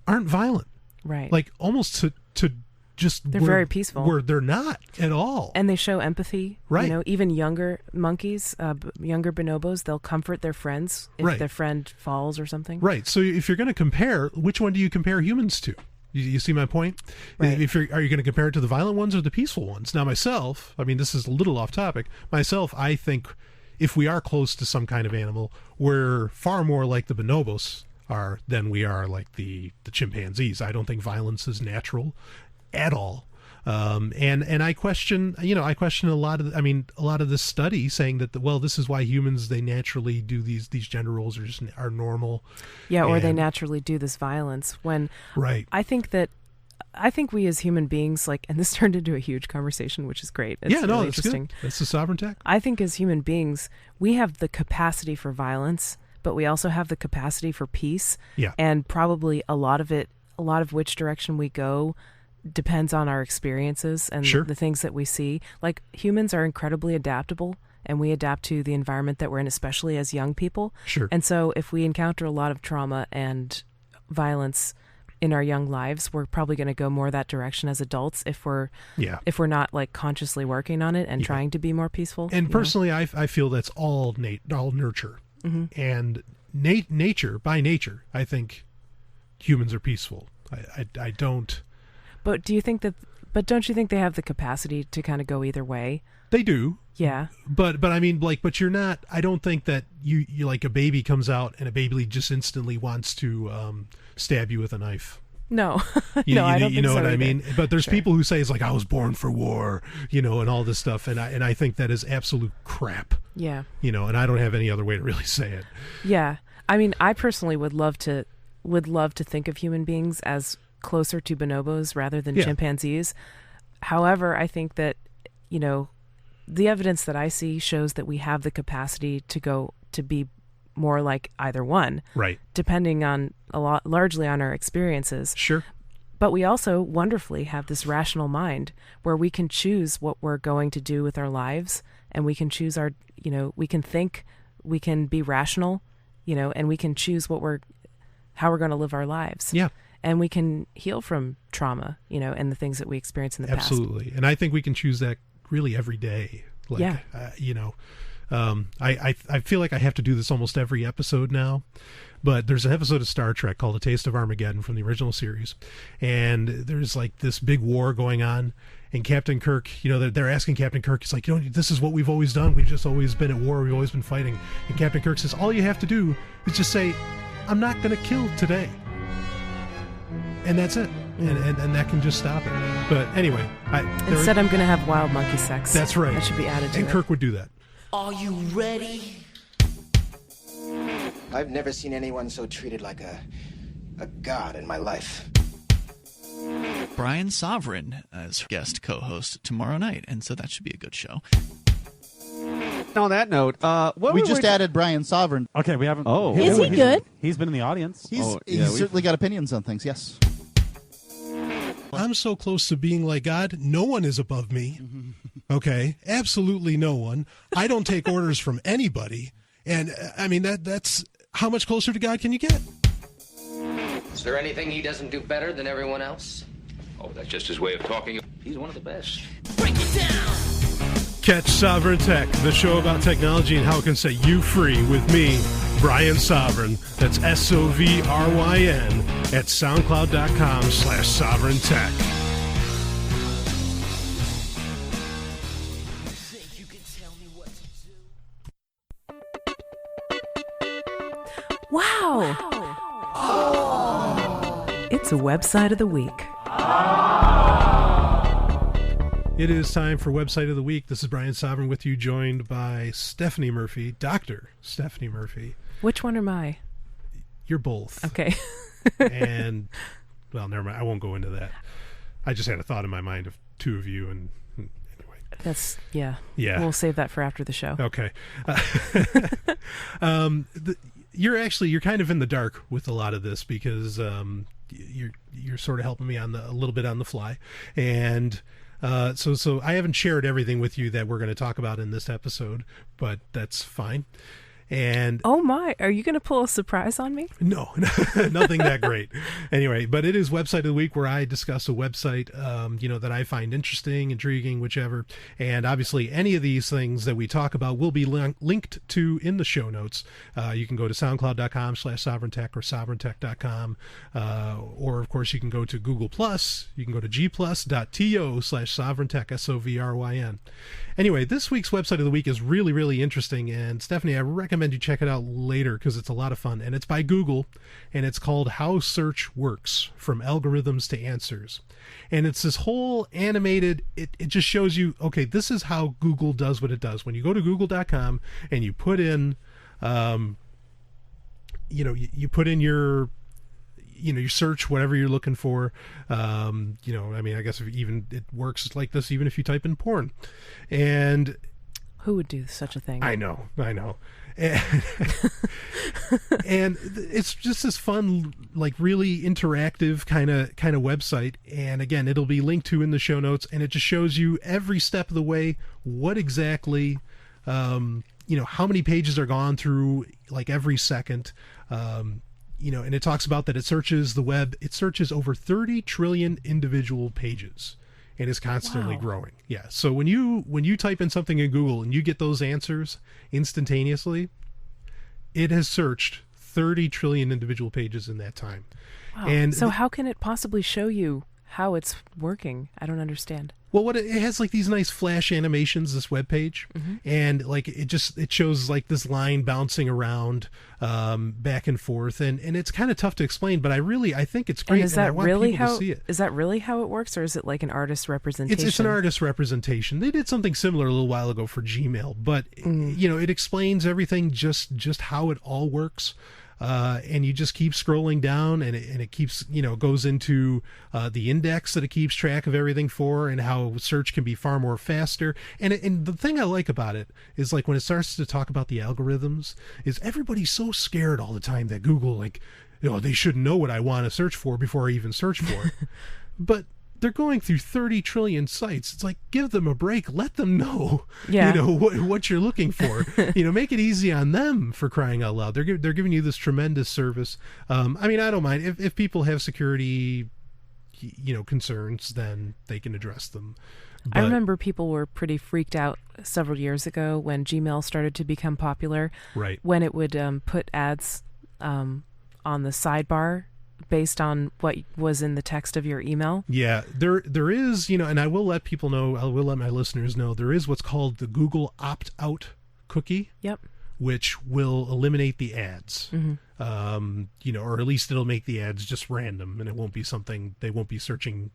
aren't violent, right? Like almost to just they're very peaceful. Where they're not at all, and they show empathy. Right. Even younger monkeys, younger bonobos, they'll comfort their friends if their friend falls or something. Right. So if you're going to compare, which one do you compare humans to? You see my point? Right. Are you going to compare it to the violent ones or the peaceful ones? Now, myself, I mean, this is a little off topic. Myself, I think if we are close to some kind of animal, we're far more like the bonobos are than we are like the chimpanzees. I don't think violence is natural at all. And I question, a lot of this study saying that, this is why humans, they naturally do these gender roles are normal. Yeah. Or they naturally do this violence when, right. I think we as human beings, and this turned into a huge conversation, which is great. It's really interesting. Good. That's the Sovryn Tech. I think as human beings, we have the capacity for violence, but we also have the capacity for peace. Yeah. And probably a lot of which direction we go depends on our experiences and the things that we see. Like humans are incredibly adaptable, and we adapt to the environment that we're in, especially as young people. Sure. And so if we encounter a lot of trauma and violence in our young lives, we're probably going to go more that direction as adults if we're not consciously working on it and trying to be more peaceful. And personally, I feel that's all nurture. Mm-hmm. And nature, by nature, I think humans are peaceful. I don't. But don't you think they have the capacity to kind of go either way? They do. Yeah. But I mean, but you're not, I don't think that you like a baby comes out and a baby just instantly wants to stab you with a knife. No. I don't think so what either. I mean? But there's people who say it's like, I was born for war, and all this stuff. And I think that is absolute crap. Yeah. And I don't have any other way to really say it. Yeah. I mean, I personally would love to think of human beings as closer to bonobos rather than chimpanzees. However, I think that, the evidence that I see shows that we have the capacity to be more like either one. Right. Depending on largely on our experiences. Sure. But we also wonderfully have this rational mind where we can choose what we're going to do with our lives, and we can choose we can think, we can be rational, and we can choose how we're going to live our lives. Yeah. And we can heal from trauma, and the things that we experience in the past. Absolutely. And I think we can choose that really every day. I feel like I have to do this almost every episode now, but there's an episode of Star Trek called A Taste of Armageddon from the original series. And there's this big war going on, and Captain Kirk, they're asking Captain Kirk, it's like, this is what we've always done. We've just always been at war. We've always been fighting. And Captain Kirk says, all you have to do is just say, I'm not going to kill today. And that's it. And that can just stop it. But anyway, instead I'm going to have wild monkey sex. That's right. That should be added to it. And Kirk would do that. Are you ready? I've never seen anyone so treated like a god in my life. Brian Sovryn as guest co-host tomorrow night, and so that should be a good show. On that note, we just added Brian Sovryn. Okay, we haven't. Oh, is he good? He's been in the audience. He's certainly got opinions on things. Yes. I'm so close to being like God. No one is above me. Okay, absolutely no one. I don't take orders from anybody, and I mean that's how much closer to God can you get? Is there anything he doesn't do better than everyone else? Oh, that's just his way of talking. He's one of the best. Break it down. Catch Sovryn Tech, the show about technology and how it can set you free with me, Brian Sovryn. That's SOVRYN at SoundCloud.com/Sovryn Tech. Wow. It's a website of the week. It is time for Website of the Week. This is Brian Sovryn with you, joined by Stephanie Murphy, Dr. Stephanie Murphy. Which one am I? You're both. Okay. And well, never mind. I won't go into that. I just had a thought in my mind of two of you, and anyway. That's, yeah. Yeah. We'll save that for after the show. Okay. You're kind of in the dark with a lot of this because you're sort of helping me a little bit on the fly, and so I haven't shared everything with you that we're going to talk about in this episode, but that's fine. And oh my, are you going to pull a surprise on me? No, nothing that great. Anyway, but it is Website of the Week, where I discuss a website, that I find interesting, intriguing, whichever. And obviously, any of these things that we talk about will be linked to in the show notes. You can go to soundcloud.com/SovrynTech or SovrynTech.com. Or, of course, you can go to Google+. You can go to gplus.to/SovrynTech, SOVRYN. Anyway, this week's Website of the Week is really, really interesting. And Stephanie, I recommend you check it out later because it's a lot of fun. And it's by Google, and it's called How Search Works, From Algorithms to Answers. And it's this whole animated, it just shows you, okay, this is how Google does what it does. When you go to google.com and you put in, you put in your search, whatever you're looking for. I guess it works like this even if you type in porn. And who would do such a thing? I know. And it's just this fun, like really interactive kind of website. And again, it'll be linked to in the show notes, and it just shows you every step of the way what exactly, how many pages are gone through, like every second. And it talks about that it searches the web. It searches over 30 trillion individual pages and is constantly growing. Yeah. So when you type in something in Google and you get those answers instantaneously, it has searched 30 trillion individual pages in that time. Wow. And so how can it possibly show you how it's working? I don't understand. Well, it has like these nice flash animations, this web page, and like it shows like this line bouncing around back and forth, and it's kind of tough to explain, but I think it's great. And is that I want really people how to see it. Is that really how it works, or is it like an artist representation? It's an artist representation. They did something similar a little while ago for Gmail, but it explains everything just how it all works. And you just keep scrolling down, and it keeps, goes into the index that it keeps track of everything for, and how search can be far more faster. And the thing I like about it is, like, when it starts to talk about the algorithms, is everybody's so scared all the time that Google, they should know what I want to search for before I even search for it. But they're going through 30 trillion sites. It's like, give them a break. Let them know, what you're looking for. Make it easy on them, for crying out loud. They're giving you this tremendous service. I don't mind if people have security, concerns, then they can address them. But I remember people were pretty freaked out several years ago when Gmail started to become popular. Right. When it would put ads on the sidebar based on what was in the text of your email. Yeah, there is, and I will let people know, I will let my listeners know, there is what's called the Google opt-out cookie. Yep. Which will eliminate the ads. Or at least it'll make the ads just random, and it won't be something, they won't be searching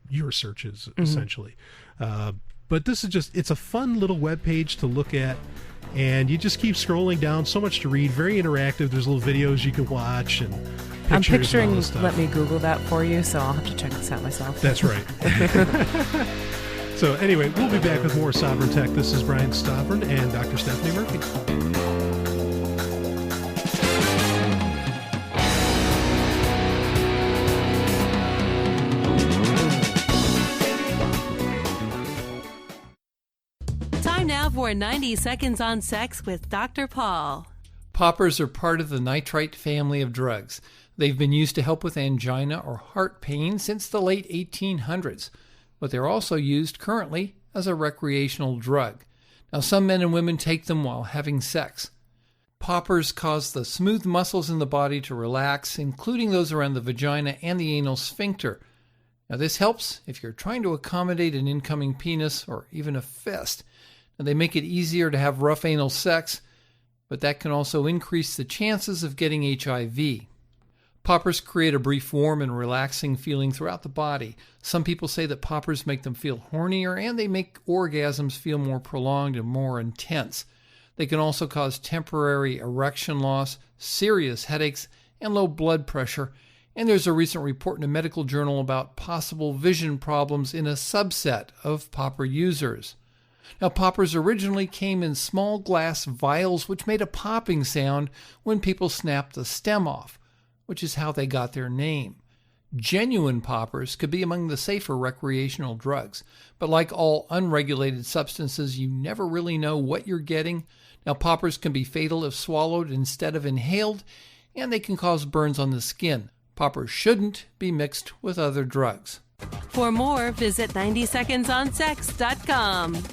your searches, essentially. But this is it's a fun little web page to look at, and you just keep scrolling down. So much to read, very interactive. There's little videos you can watch and pictures. I'm picturing, and all this stuff. Let me Google that for you, so I'll have to check this out myself. That's right. So anyway, we'll be back with more Sovryn Tech. This is Brian Sovryn and Dr. Stephanie Murphy. For 90 Seconds on Sex with Dr. Paul. Poppers are part of the nitrite family of drugs. They've been used to help with angina or heart pain since the late 1800s, but they're also used currently as a recreational drug. Now, some men and women take them while having sex. Poppers cause the smooth muscles in the body to relax, including those around the vagina and the anal sphincter. Now, this helps if you're trying to accommodate an incoming penis or even a fist. And they make it easier to have rough anal sex, but that can also increase the chances of getting HIV. Poppers create a brief warm and relaxing feeling throughout the body. Some people say that poppers make them feel hornier, and they make orgasms feel more prolonged and more intense. They can also cause temporary erection loss, serious headaches, and low blood pressure, And there's a recent report in a medical journal about possible vision problems in a subset of popper users. Now, poppers originally came in small glass vials which made a popping sound when people snapped the stem off, which is how they got their name. Genuine poppers could be among the safer recreational drugs, but like all unregulated substances, you never really know what you're getting. Now, poppers can be fatal if swallowed instead of inhaled, and they can cause burns on the skin. Poppers shouldn't be mixed with other drugs. For more, visit 90secondsonsex.com.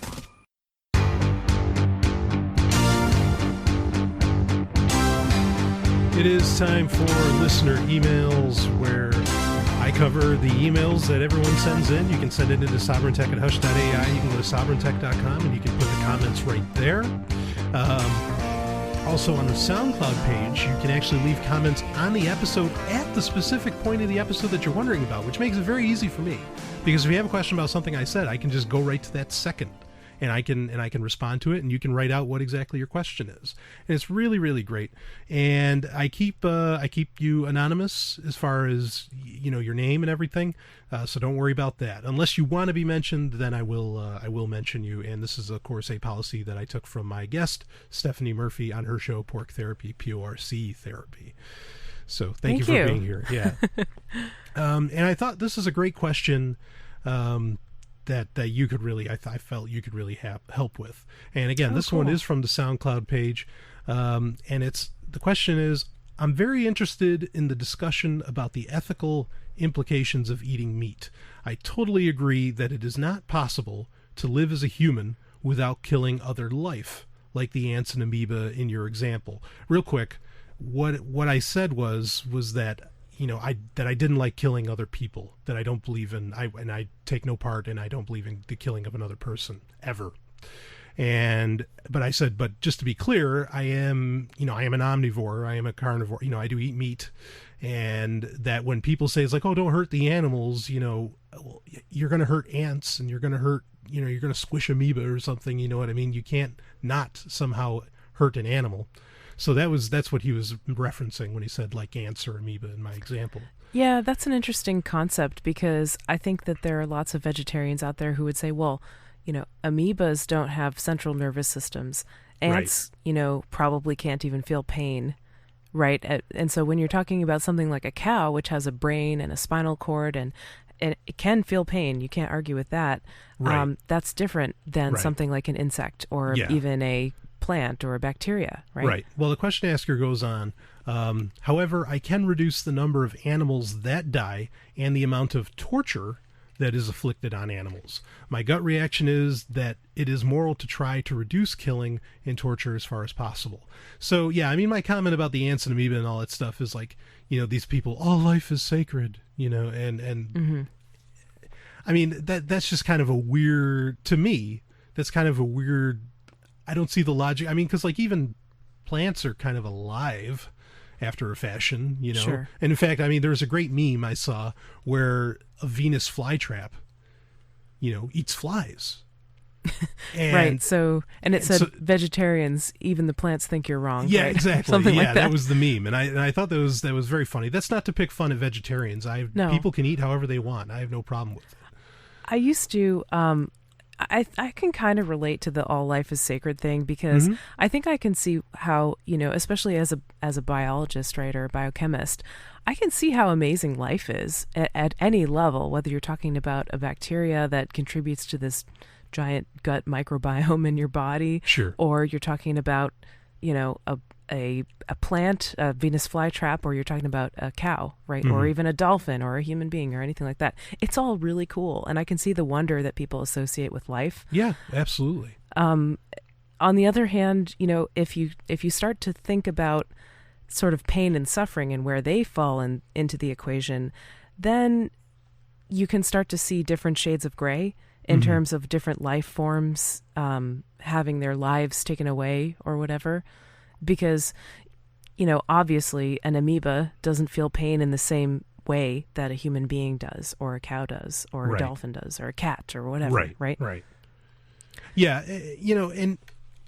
It is time for listener emails, where I cover the emails that everyone sends in. You can send it into SovrynTech@hush.ai. You can go to SovrynTech.com and you can put the comments right there. Also on the SoundCloud page, you can actually leave comments on the episode at the specific point of the episode that you're wondering about, which makes it very easy for me. Because if you have a question about something I said, I can just go right to that second. And I can respond to it, and you can write out what exactly your question is. And it's really, really great. And I keep you anonymous as far as your name and everything. So don't worry about that. Unless you want to be mentioned, then I will mention you. And this is, of course, a policy that I took from my guest Stephanie Murphy on her show Pork Therapy, PORC Therapy. So thank you for being here. Yeah. And I thought this is a great question. That you could really, I felt you could really help with. And again, this one is from the SoundCloud page. And the question is, I'm very interested in the discussion about the ethical implications of eating meat. I totally agree that it is not possible to live as a human without killing other life, like the ants and amoeba in your example. Real quick, what I said was that I didn't like killing other people, that I don't believe in, and I take no part, and I don't believe in the killing of another person ever. But I said, but just to be clear, I am an omnivore, I am a carnivore, I do eat meat, and that when people say it's like, oh, don't hurt the animals, well, you're going to hurt ants, and you're going to hurt, you're going to squish amoeba or something, you know what I mean? You can't not somehow hurt an animal. So that's what he was referencing when he said like ants or amoeba in my example. Yeah, that's an interesting concept, because I think that there are lots of vegetarians out there who would say, well, amoebas don't have central nervous systems. Ants, right, probably can't even feel pain, right? And so when you're talking about something like a cow, which has a brain and a spinal cord and it can feel pain, you can't argue with that. Right. That's different than something like an insect or even a plant or a bacteria, right? Right. Well, the question asker goes on, however, I can reduce the number of animals that die and the amount of torture that is afflicted on animals. My gut reaction is that it is moral to try to reduce killing and torture as far as possible. So, yeah, I mean, my comment about the ants and amoeba and all that stuff is like, these people, all life is sacred, and mm-hmm. I mean, that's just kind of a weird, to me, that's kind of a weird, I don't see the logic. I mean, because like even plants are kind of alive after a fashion, Sure. And in fact, I mean, there was a great meme I saw where a Venus flytrap, eats flies. And, right. So, and it said vegetarians, even the plants think you're wrong. Yeah, right? exactly. Something like that was the meme, and I thought that was very funny. That's not to pick fun at vegetarians. No. People can eat however they want. I have no problem with it. I used to. I can kind of relate to the all life is sacred thing, because mm-hmm. I think I can see how, especially as a biologist, right, or a biochemist, I can see how amazing life is at any level, whether you're talking about a bacteria that contributes to this giant gut microbiome in your body, sure, or you're talking about, a plant, a Venus flytrap, or you're talking about a cow, right? Mm-hmm. Or even a dolphin or a human being or anything like that. It's all really cool. And I can see the wonder that people associate with life. Yeah, absolutely. On the other hand, if you start to think about sort of pain and suffering and where they fall into the equation, then you can start to see different shades of gray in mm-hmm. terms of different life forms having their lives taken away or whatever. Because, obviously an amoeba doesn't feel pain in the same way that a human being does, or a cow does, or a right. dolphin does, or a cat, or whatever, right? Right. Yeah, and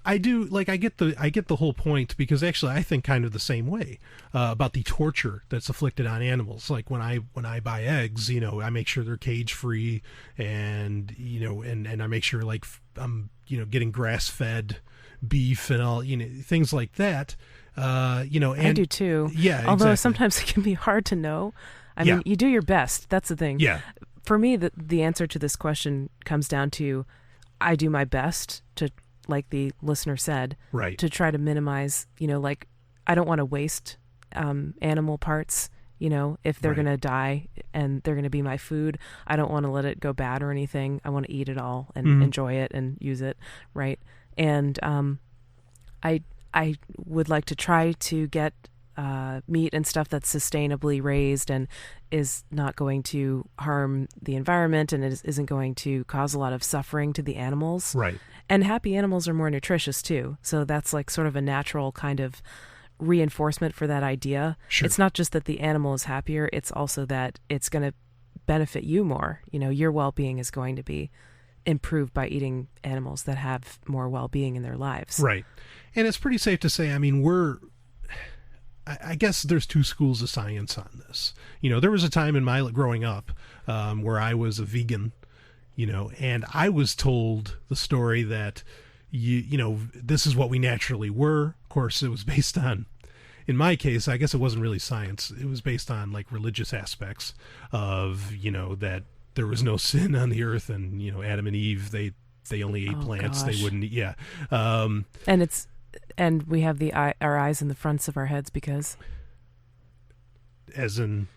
I do, like, I get the whole point, because actually I think kind of the same way about the torture that's afflicted on animals. Like when I buy eggs, I make sure they're cage free, and and I make sure, like, I'm getting grass fed beef and all, things like that. And I do too. Yeah, although exactly. Sometimes it can be hard to know. I mean, you do your best. That's the thing. Yeah. For me, the answer to this question comes down to, I do my best to, like the listener said, right, to try to minimize, like, I don't want to waste animal parts, if they're going to die and they're going to be my food. I don't want to let it go bad or anything. I want to eat it all and enjoy it and use it, right? And I would like to try to get meat and stuff that's sustainably raised and is not going to harm the environment and isn't going to cause a lot of suffering to the animals. Right. And happy animals are more nutritious too. So that's like sort of a natural kind of reinforcement for that idea. Sure. It's not just that the animal is happier, it's also that it's going to benefit you more. Your well-being is going to be improved by eating animals that have more well-being in their lives. Right. And it's pretty safe to say, I mean, I guess there's two schools of science on this. There was a time in my growing up where I was a vegan, and I was told the story that, this is what we naturally were. Of course, it was based on, in my case, I guess it wasn't really science. It was based on, like, religious aspects of, that there was no sin on the earth, and, Adam and Eve, they only ate plants. Gosh. They wouldn't eat. Yeah. And we have our eyes in the fronts of our heads because, as in,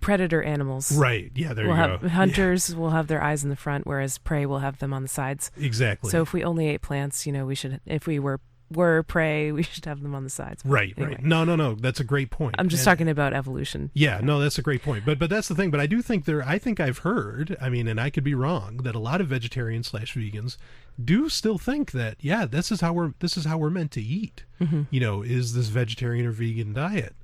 predator animals. Right. Yeah. There you go. Hunters will have their eyes in the front, whereas prey will have them on the sides. Exactly. So if we only ate plants, we should. If we were prey, we should have them on the sides. Right. Anyway. Right. No. That's a great point. I'm just talking about evolution. Yeah. No, that's a great point. But that's the thing. But I do think I think I've heard, I mean, and I could be wrong, that a lot of vegetarians/vegans do still think that, this is how we're meant to eat. Mm-hmm. Is this vegetarian or vegan diet?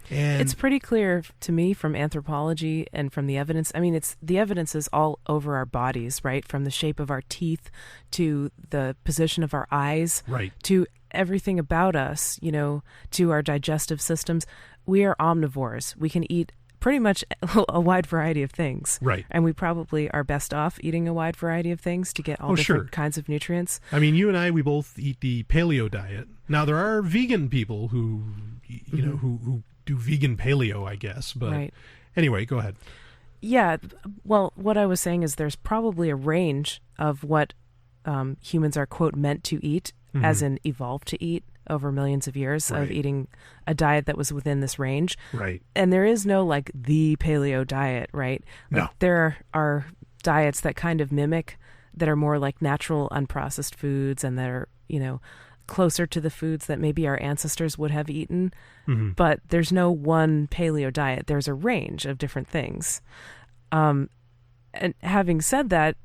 And it's pretty clear to me from anthropology and from the evidence. I mean, the evidence is all over our bodies, right? From the shape of our teeth to the position of our eyes, right, to everything about us, to our digestive systems. We are omnivores. We can eat pretty much a wide variety of things. Right. And we probably are best off eating a wide variety of things to get all different kinds of nutrients. I mean, you and I, we both eat the paleo diet. Now, there are vegan people who, who do vegan paleo, I guess. But anyway, go ahead. Yeah. Well, what I was saying is there's probably a range of what humans are, quote, meant to eat, as in evolved to eat over millions of years of eating a diet that was within this range. Right. And there is no, like, the paleo diet, right? No. Like, there are diets that kind of mimic, that are more like natural unprocessed foods and that are, closer to the foods that maybe our ancestors would have eaten. Mm-hmm. But there's no one paleo diet. There's a range of different things. And having said that,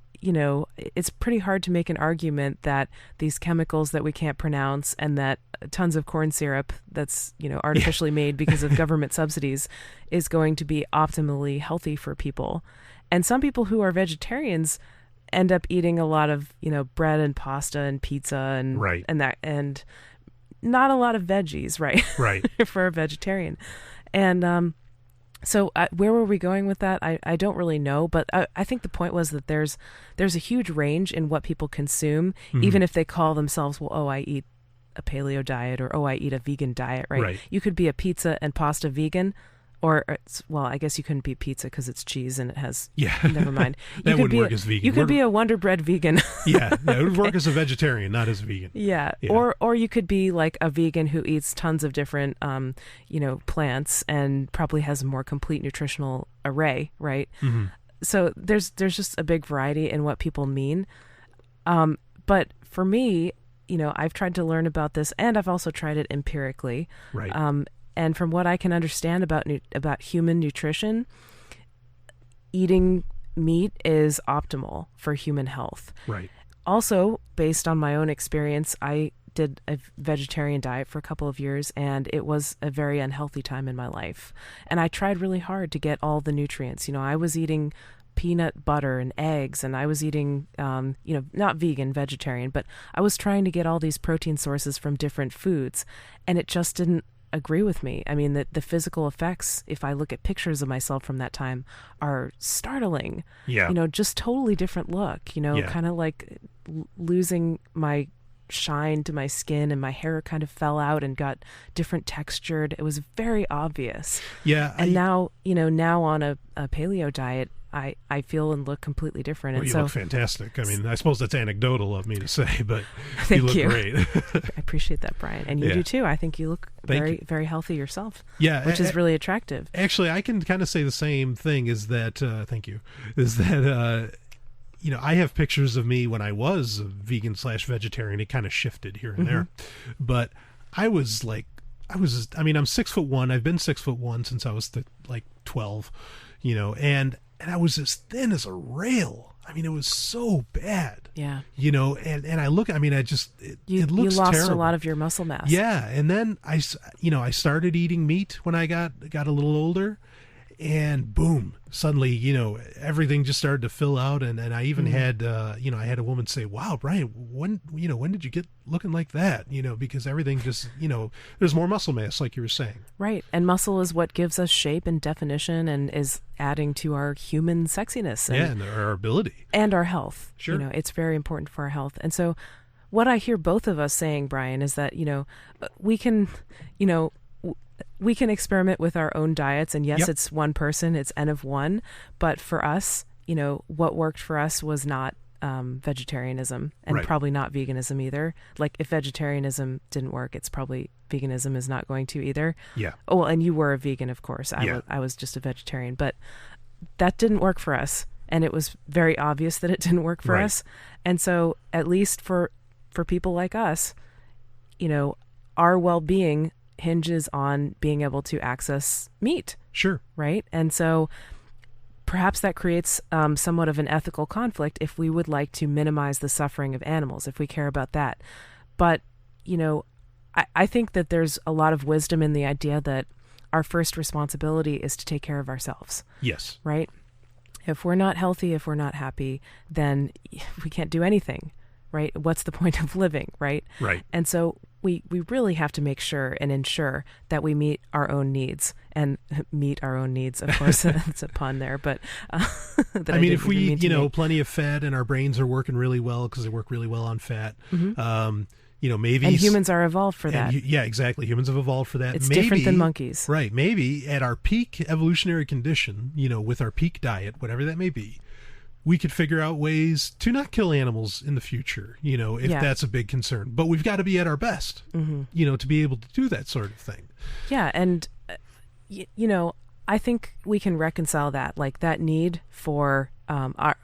it's pretty hard to make an argument that these chemicals that we can't pronounce and that tons of corn syrup that's, artificially made because of government subsidies is going to be optimally healthy for people. And some people who are vegetarians end up eating a lot of, bread and pasta and pizza and and not a lot of veggies, right? Right. For a vegetarian. And so where were we going with that? I don't really know, but I think the point was that there's a huge range in what people consume, even if they call themselves, well, I eat a paleo diet, or I eat a vegan diet, right? You could be a pizza and pasta vegan, or I guess you couldn't be pizza because it's cheese and it has. Yeah. Never mind. That wouldn't work as vegan. You could be a Wonder Bread vegan. Yeah, it would work as a vegetarian, not as a vegan. Yeah. Or you could be like a vegan who eats tons of different, plants and probably has a more complete nutritional array, right? Mm-hmm. So there's just a big variety in what people mean. But for me, I've tried to learn about this, and I've also tried it empirically. Right. And from what I can understand about human nutrition, eating meat is optimal for human health. Right. Also, based on my own experience, I did a vegetarian diet for a couple of years, and it was a very unhealthy time in my life. And I tried really hard to get all the nutrients. I was eating peanut butter and eggs, and I was eating, not vegan, vegetarian, but I was trying to get all these protein sources from different foods, and it just didn't agree with me. I mean, the physical effects, if I look at pictures of myself from that time, are startling. Yeah. Just totally different look, kind of like losing my shine to my skin, and my hair kind of fell out and got different textured. It was very obvious. Yeah. And now on a paleo diet, I feel and look completely different. Well, and you look fantastic. I mean, I suppose that's anecdotal of me to say, but you look great. I appreciate that, Brian. And you do too. I think you look very healthy yourself. Yeah. Which is really attractive. Actually, I can kind of say the same thing, is that, thank you, is that, I have pictures of me when I was a vegan/vegetarian. It kind of shifted here and there, but I'm 6'1". I've been 6'1" since I was 12, and I was as thin as a rail. I mean, it was so bad. Yeah. And I look, it looks you lost terrible. A lot of your muscle mass. Yeah. And then I started eating meat when I got a little older, and boom, suddenly, everything just started to fill out. And I even had, I had a woman say, wow, Brian, when did you get looking like that? Because everything just, there's more muscle mass, like you were saying. Right. And muscle is what gives us shape and definition, and is adding to our human sexiness. And our ability. And our health. Sure. It's very important for our health. And so what I hear both of us saying, Brian, is that, we can experiment with our own diets, and yes, it's one person, it's N of one, but for us, what worked for us was not vegetarianism, and probably not veganism either. Like, if vegetarianism didn't work, it's probably veganism is not going to either. Yeah. Oh, well, and you were a vegan, of course. I was just a vegetarian, but that didn't work for us, and it was very obvious that it didn't work for us. And so, at least for people like us, our well-being hinges on being able to access meat. Sure. Right? And so perhaps that creates somewhat of an ethical conflict if we would like to minimize the suffering of animals, if we care about that. But, I think that there's a lot of wisdom in the idea that our first responsibility is to take care of ourselves. Yes. Right? If we're not healthy, if we're not happy, then we can't do anything. Right? What's the point of living? Right? Right. And so we really have to make sure and ensure that we meet our own needs, and meet our own needs. Of course, it's a pun there, but if we eat, plenty of fat, and our brains are working really well because they work really well on fat. Maybe. And humans are evolved for that. Yeah, exactly. Humans have evolved for that. It's different than monkeys. Right. Maybe at our peak evolutionary condition, with our peak diet, whatever that may be, we could figure out ways to not kill animals in the future, if that's a big concern. But we've got to be at our best, to be able to do that sort of thing. Yeah, and, I think we can reconcile that, like that need for our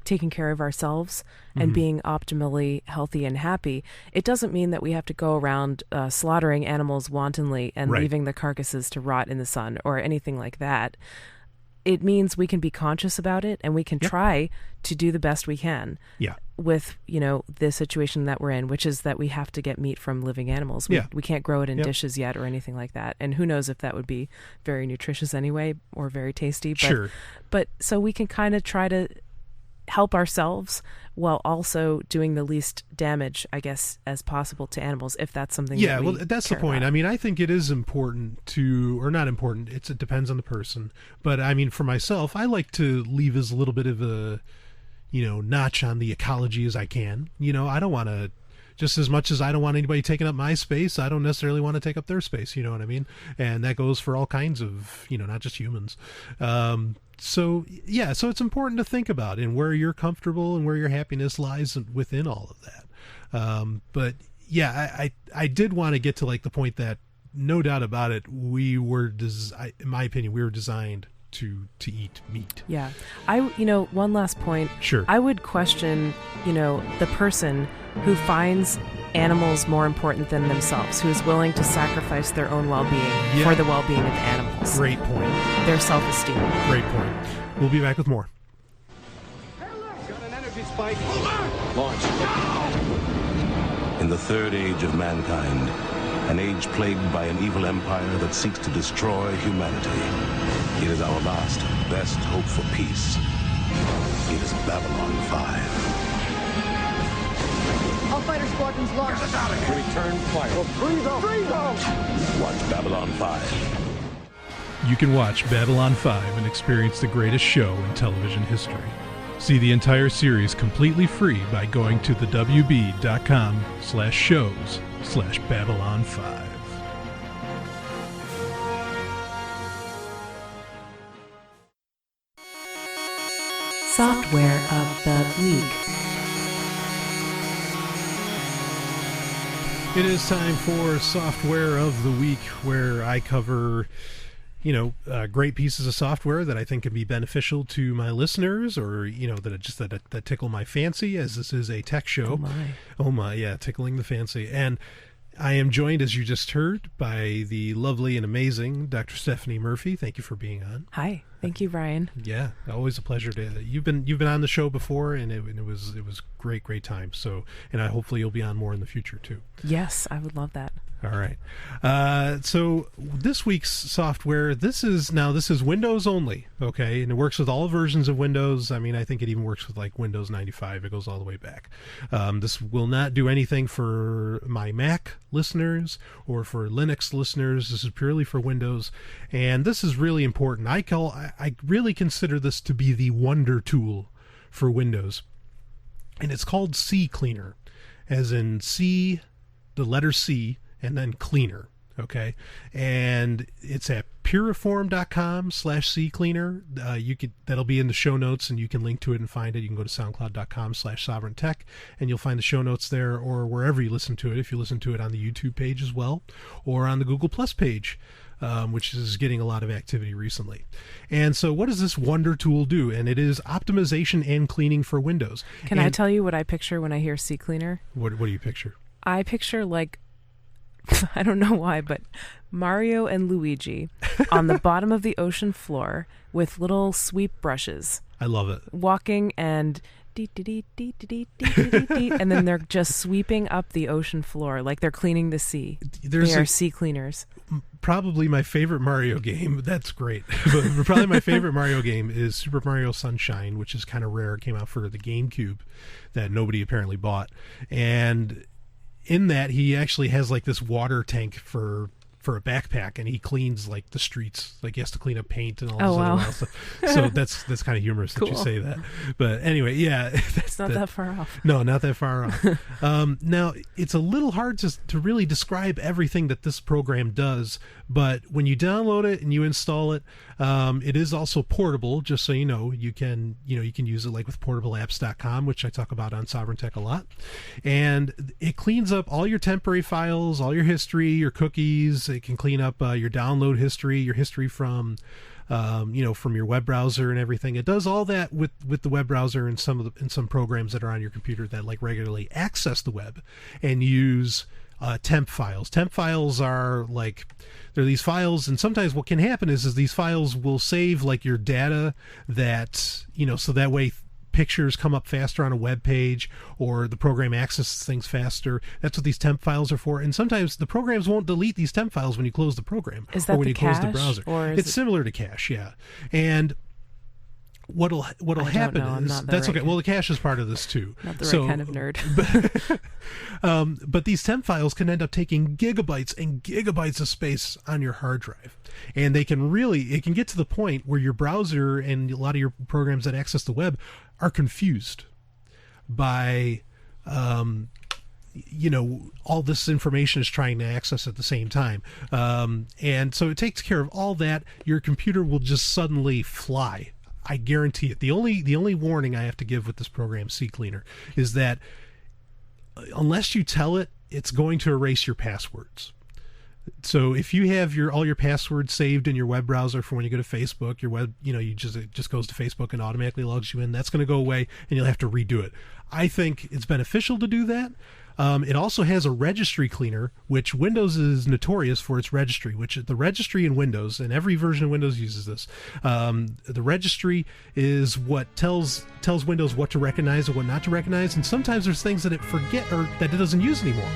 taking care of ourselves and being optimally healthy and happy. It doesn't mean that we have to go around slaughtering animals wantonly and leaving the carcasses to rot in the sun or anything like that. It means we can be conscious about it, and we can try to do the best we can with, the situation that we're in, which is that we have to get meat from living animals. We can't grow it in dishes yet or anything like that. And who knows if that would be very nutritious anyway or very tasty. But, but so we can kind of try to help ourselves while also doing the least damage, I guess, as possible to animals, if that's something that we that's the point. About. I mean, I think it is important to, or not important, it depends on the person. But I mean, for myself, I like to leave as little bit of a, notch on the ecology as I can. I don't want to, just as much as I don't want anybody taking up my space, I don't necessarily want to take up their space, you know what I mean? And that goes for all kinds of, not just humans. So it's important to think about and where you're comfortable and where your happiness lies within all of that. But yeah, I did want to get to like the point that no doubt about it, we were, in my opinion, we were designed to eat meat. Yeah. One last point. Sure. I would question, the person who finds animals more important than themselves, who is willing to sacrifice their own well-being for the well-being of animals. Great point. Their self-esteem. Great point. We'll be back with more. Got an energy spike. Launch. In the third age of mankind, an age plagued by an evil empire that seeks to destroy humanity, it is our last, best hope for peace It is Babylon 5. All fighter squadrons launched. Get us out of here. Return fire. Oh, freeze them. Watch Babylon 5. You can watch Babylon 5 and experience the greatest show in television history. See the entire series completely free by going to thewb.com/shows/Babylon 5. Software of the Week. It is time for Software of the Week, where I cover, great pieces of software that I think can be beneficial to my listeners, or, that tickle my fancy, as this is a tech show. Oh my, yeah, tickling the fancy. And I am joined, as you just heard, by the lovely and amazing Dr. Stephanie Murphy. Thank you for being on. Hi. Thank you, Brian. Yeah, always a pleasure to. You've been on the show before, and it was great time. So, and hopefully you'll be on more in the future too. Yes, I would love that. All right. So this week's software, this is Windows only, okay? And it works with all versions of Windows. I mean, I think it even works with like Windows 95. It goes all the way back. This will not do anything for my Mac listeners or for Linux listeners. This is purely for Windows. And this is really important. I really consider this to be the wonder tool for Windows. And it's called CCleaner, as in C, the letter C, and then cleaner, okay? And it's at puriform.com/CCleaner. That'll be in the show notes, and you can link to it and find it. You can go to soundcloud.com/Sovryn Tech, and you'll find the show notes there, or wherever you listen to it. If you listen to it on the YouTube page as well, or on the Google Plus page, which is getting a lot of activity recently. And so what does this wonder tool do? And it is optimization and cleaning for Windows. Can I tell you what I picture when I hear CCleaner? What do you picture? I picture, like, I don't know why, but Mario and Luigi on the bottom of the ocean floor with little sweep brushes. I love it. Walking and and then they're just sweeping up the ocean floor like they're cleaning the sea. They are sea cleaners. Probably my favorite Mario game. That's great. But probably my favorite Mario game is Super Mario Sunshine, which is kind of rare. It came out for the GameCube that nobody apparently bought. And in that, he actually has like this water tank for a backpack, and he cleans like the streets. Like he has to clean up paint and all this other wild stuff. So that's kind of humorous that you say that. But anyway, yeah, it's not that far off. No, not that far off. Now it's a little hard to really describe everything that this program does. But when you download it and you install it, it is also portable. Just so you know, you can use it like with portableapps.com, which I talk about on Sovryn Tech a lot. And it cleans up all your temporary files, all your history, your cookies. It can clean up your download history, your history from your web browser and everything. It does all that with the web browser and some programs that are on your computer that like regularly access the web and use temp files. Temp files are like, they're these files, and sometimes what can happen is these files will save like your data that, so that way pictures come up faster on a web page, or the program accesses things faster. That's what these temp files are for. And sometimes the programs won't delete these temp files when you close the program, or when you close the browser. It's similar to cache, yeah. And what'll happen is that's okay. Well, the cache is part of this too. Not the right kind of nerd. But these temp files can end up taking gigabytes and gigabytes of space on your hard drive, and it can get to the point where your browser and a lot of your programs that access the web are confused by all this information is trying to access at the same time, and so it takes care of all that. Your computer will just suddenly fly. I guarantee it. The only warning I have to give with this program, CCleaner, is that unless you tell it, it's going to erase your passwords. So if you have all your passwords saved in your web browser for when you go to Facebook, it just goes to Facebook and automatically logs you in. That's going to go away, and you'll have to redo it. I think it's beneficial to do that. It also has a registry cleaner, which Windows is notorious for its registry, which the registry in Windows, and every version of Windows uses this. The registry is what tells Windows what to recognize and what not to recognize, and sometimes there's things that it forget or that it doesn't use anymore.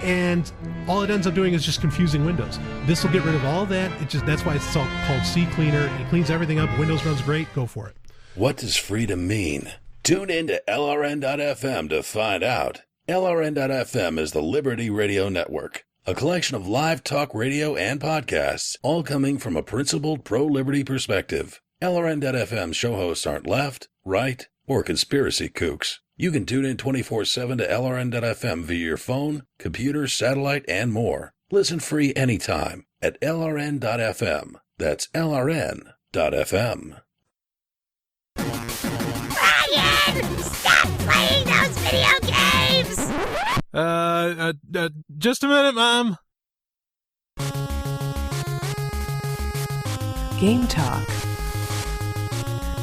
And all it ends up doing is just confusing Windows. This will get rid of all that. That's why it's all called CCleaner. It cleans everything up. Windows runs great. Go for it. What does freedom mean? Tune in to LRN.FM to find out. LRN.FM is the Liberty Radio Network, a collection of live talk radio and podcasts, all coming from a principled pro-liberty perspective. LRN.FM show hosts aren't left, right, or conspiracy kooks. You can tune in 24/7 to LRN.FM via your phone, computer, satellite, and more. Listen free anytime at LRN.FM. That's LRN.FM. Brian! Stop playing those video games! Just a minute, Mom. Game Talk.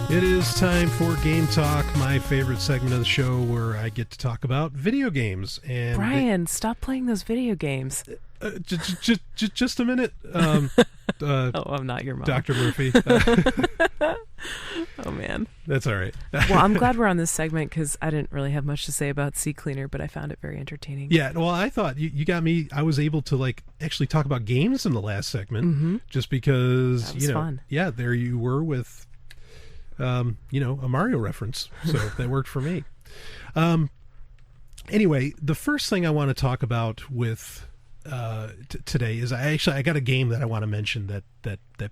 It is time for Game Talk, my favorite segment of the show where I get to talk about video games. And Brian, stop playing those video games. Just a minute. Oh, I'm not your mom. Dr. Murphy. Oh, man. That's all right. Well, I'm glad we're on this segment because I didn't really have much to say about Sea Cleaner, but I found it very entertaining. Yeah, well, I thought you got me. I was able to actually talk about games in the last segment just because, that was fun. Yeah, there you were with, a Mario reference. So that worked for me. Anyway, the first thing I want to talk about with today is I got a game that I want to mention that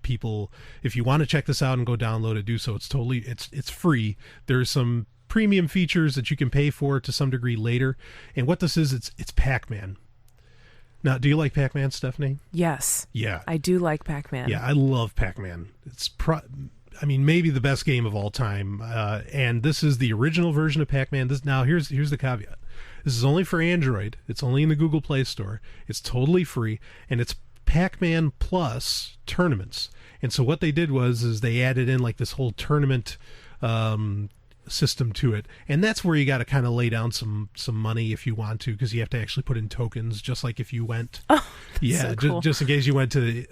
people, if you want to check this out and go download it, do so. It's free. There's some premium features that you can pay for to some degree later. And what this is, it's PAC-MAN. Now, do you like Pac-Man, Stephanie? Yes. Yeah. I do like Pac-Man. Yeah, I love Pac-Man. It's maybe the best game of all time. And this is the original version of Pac-Man. Now, here's the caveat. This is only for Android. It's only in the Google Play Store. It's totally free, and it's Pac-Man plus tournaments. And so what they did is they added in this whole tournament system to it, and that's where you got to kind of lay down some money if you want to, because you have to actually put in tokens, just like if you went. Oh, so cool. Just in case you went to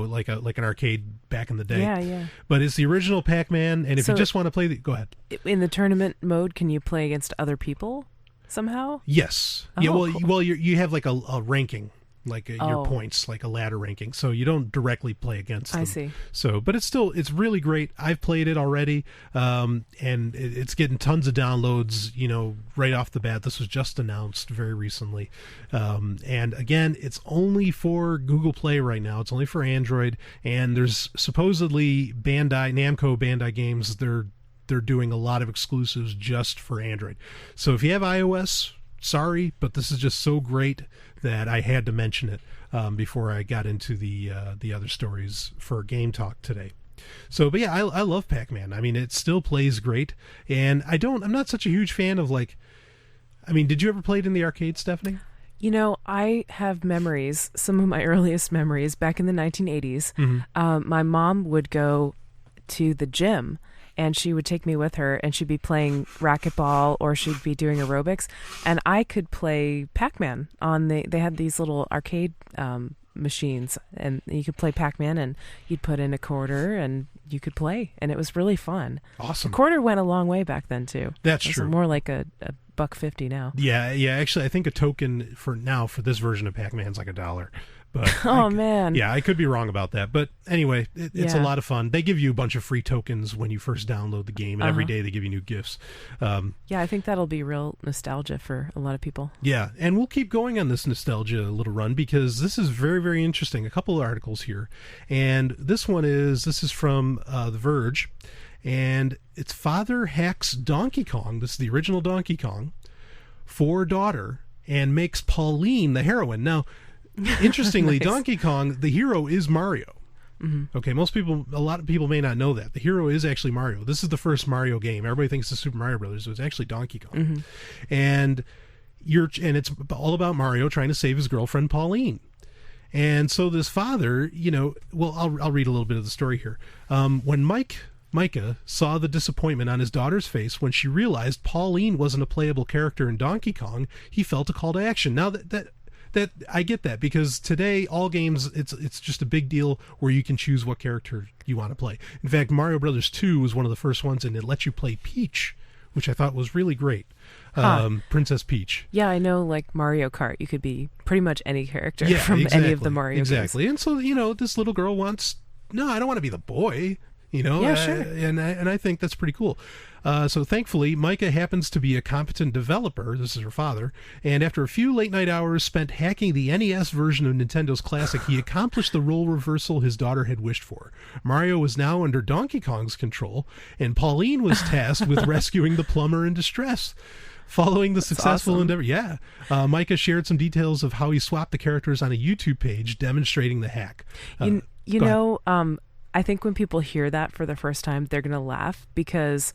like an arcade back in the day. Yeah. But it's the original Pac-Man, and if you just want to play go ahead. In the tournament mode, can you play against other people somehow? Yes. Oh, yeah. Cool. Well, you have a ranking. Your points, like a ladder ranking, so you don't directly play against them. I see. So, but it's really great. I've played it already, and it's getting tons of downloads. Right off the bat. This was just announced very recently, and again, it's only for Google Play right now. It's only for Android, and there's supposedly Namco Bandai Games. They're doing a lot of exclusives just for Android. So if you have iOS, sorry, but this is just so great that I had to mention it before I got into the other stories for Game Talk today. So, but yeah, I love Pac-Man. I mean, it still plays great, and I'm not such a huge fan of did you ever play it in the arcade, Stephanie? I have memories, some of my earliest memories back in the 1980s. Mm-hmm. My mom would go to the gym, and she would take me with her, and she'd be playing racquetball or she'd be doing aerobics, and I could play Pac-Man they had these little arcade machines, and you could play Pac-Man, and you'd put in a quarter and you could play, and it was really fun. Awesome. The quarter went a long way back then too. That's true. More like a $1.50 now. Yeah. Actually, I think a token for this version of Pac-Man is like $1. But man. Yeah, I could be wrong about that. But anyway, it's a lot of fun. They give you a bunch of free tokens when you first download the game, and every day they give you new gifts. Yeah, I think that'll be real nostalgia for a lot of people. Yeah, and we'll keep going on this nostalgia little run because this is very, very interesting. A couple of articles here. And this is from The Verge, and it's father hacks Donkey Kong. This is the original Donkey Kong for daughter and makes Pauline the heroine. Now, interestingly, nice. Donkey Kong, the hero is Mario. Mm-hmm. Okay, a lot of people may not know that. The hero is actually Mario. This is the first Mario game. Everybody thinks it's Super Mario Brothers. It was actually Donkey Kong. Mm-hmm. And it's all about Mario trying to save his girlfriend Pauline. And so this father, I'll read a little bit of the story here. When Micah saw the disappointment on his daughter's face when she realized Pauline wasn't a playable character in Donkey Kong, he felt a call to action. Now that I get that, because today all games it's just a big deal where you can choose what character you want to play. In fact, Mario Brothers 2 was one of the first ones, and it lets you play Peach, which I thought was really great. Princess Peach. Yeah, I know, like Mario Kart, you could be pretty much any character from any of the Mario games. Exactly. And so, this little girl I don't want to be the boy. Yeah, sure. And I think that's pretty cool. So thankfully, Micah happens to be a competent developer. This is her father. And after a few late-night hours spent hacking the NES version of Nintendo's classic, he accomplished the role reversal his daughter had wished for. Mario was now under Donkey Kong's control, and Pauline was tasked with rescuing the plumber in distress. Following the successful endeavor, Micah shared some details of how he swapped the characters on a YouTube page demonstrating the hack. I think when people hear that for the first time, they're going to laugh because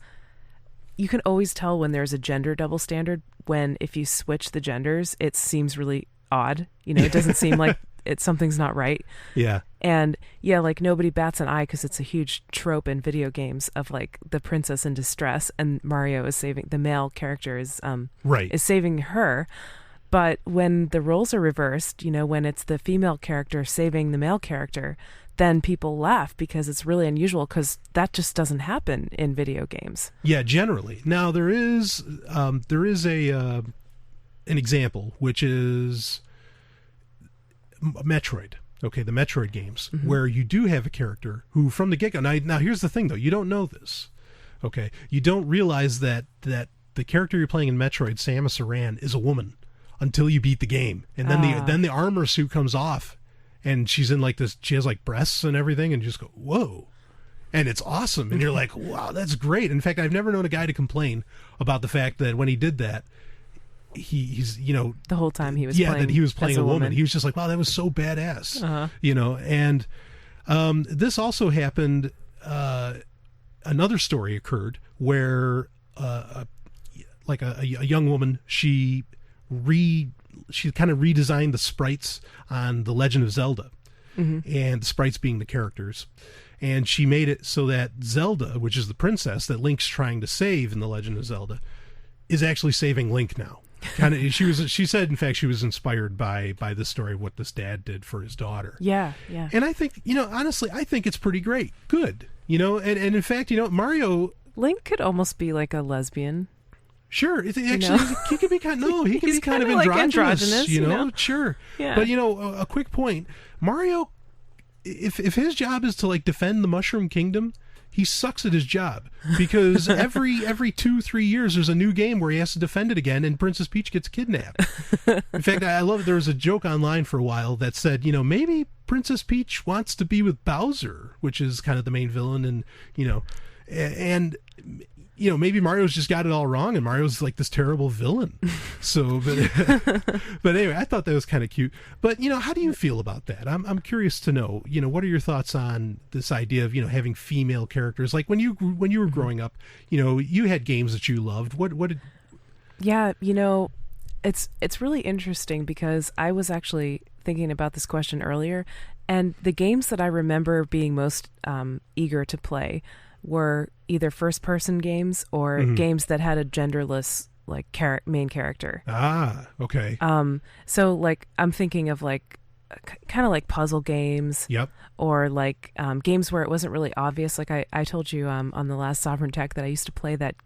you can always tell when there's a gender double standard when if you switch the genders, it seems really odd. It doesn't seem like something's not right. Yeah. And like nobody bats an eye because it's a huge trope in video games of like the princess in distress and Mario is saving the male character is saving her. But when the roles are reversed, when it's the female character saving the male character, then people laugh because it's really unusual because that just doesn't happen in video games. Yeah, generally. Now there is an example, which is Metroid. Okay, the Metroid games, where you do have a character who from the get-go. Now here's the thing, though. You don't know this. Okay, you don't realize that the character you're playing in Metroid, Samus Aran, is a woman until you beat the game, and then the armor suit comes off. And she's in like this, she has like breasts and everything, and you just go, whoa. And it's awesome. And you're like, wow, that's great. In fact, I've never known a guy to complain about the fact that when he did that, he's the whole time he was playing, that he was playing a woman. He was just like, wow, that was so badass. And this also happened, another story occurred where a young woman, she kind of redesigned the sprites on The Legend of Zelda, and the sprites being the characters. And she made it so that Zelda, which is the princess that Link's trying to save in The Legend of Zelda, is actually saving Link now. She said, in fact, she was inspired by this story, what this dad did for his daughter. Yeah. And I think, honestly, I think it's pretty great. Good. And in fact, Mario... Link could almost be like a lesbian. Sure, he can be kind. No, he can be kind of androgynous. Sure. Yeah. But a quick point: Mario, if his job is to like defend the Mushroom Kingdom, he sucks at his job because every 2-3 years there's a new game where he has to defend it again, and Princess Peach gets kidnapped. In fact, I love there was a joke online for a while that said, maybe Princess Peach wants to be with Bowser, which is kind of the main villain, and. Maybe Mario's just got it all wrong, and Mario's like this terrible villain. So, but anyway, I thought that was kind of cute. But how do you feel about that? I'm curious to know. What are your thoughts on this idea of having female characters? Like when you were growing up, you had games that you loved. What did? Yeah, it's really interesting because I was actually thinking about this question earlier, and the games that I remember being most eager to play were either first-person games or games that had a genderless like main character. Ah, okay. So like I'm thinking of like kind of like puzzle games. Yep. Or like games where it wasn't really obvious. Like I told you on the last Sovryn Tech that I used to play that